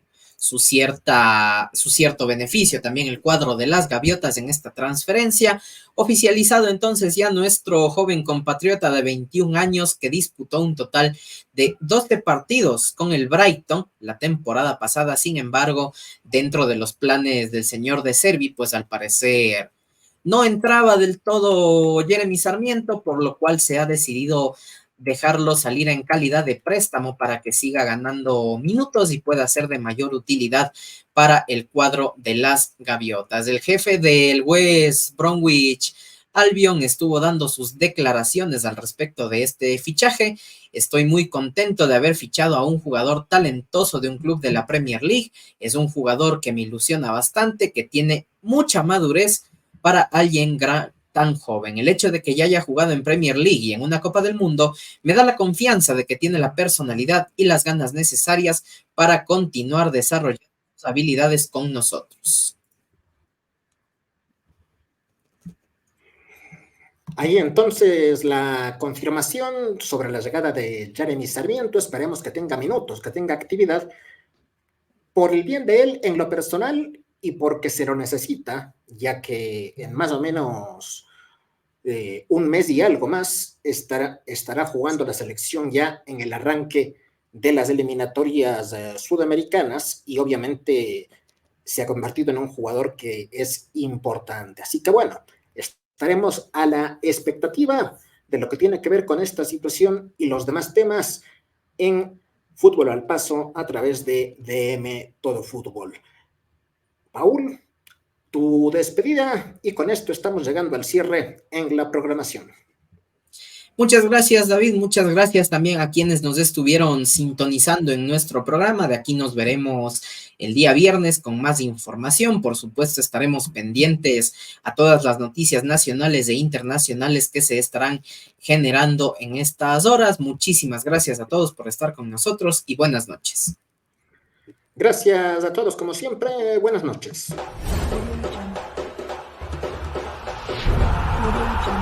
cierto beneficio también el cuadro de las Gaviotas en esta transferencia. Oficializado entonces ya nuestro joven compatriota de 21 años que disputó un total de 12 partidos con el Brighton la temporada pasada. Sin embargo, dentro de los planes del señor De Zerbi, pues al parecer no entraba del todo Jeremy Sarmiento, por lo cual se ha decidido dejarlo salir en calidad de préstamo para que siga ganando minutos y pueda ser de mayor utilidad para el cuadro de las Gaviotas. El jefe del West Bromwich Albion estuvo dando sus declaraciones al respecto de este fichaje. Estoy muy contento de haber fichado a un jugador talentoso de un club de la Premier League. Es un jugador que me ilusiona bastante, que tiene mucha madurez para alguien tan joven. El hecho de que ya haya jugado en Premier League y en una Copa del Mundo me da la confianza de que tiene la personalidad y las ganas necesarias para continuar desarrollando sus habilidades con nosotros. Ahí entonces la confirmación sobre la llegada de Jeremy Sarmiento. Esperemos que tenga minutos, que tenga actividad por el bien de él en lo personal y porque se lo necesita, ya que en más o menos un mes y algo más estará jugando la selección ya en el arranque de las eliminatorias sudamericanas y obviamente se ha convertido en un jugador que es importante. Así que bueno, estaremos a la expectativa de lo que tiene que ver con esta situación y los demás temas en Fútbol al Paso a través de DM Todo Fútbol. Paul, tu despedida y con esto estamos llegando al cierre en la programación. Muchas gracias, David. Muchas gracias también a quienes nos estuvieron sintonizando en nuestro programa. De aquí nos veremos el día viernes con más información. Por supuesto, estaremos pendientes a todas las noticias nacionales e internacionales que se estarán generando en estas horas. Muchísimas gracias a todos por estar con nosotros y buenas noches. Gracias a todos, como siempre. Buenas noches. Audio Jungle.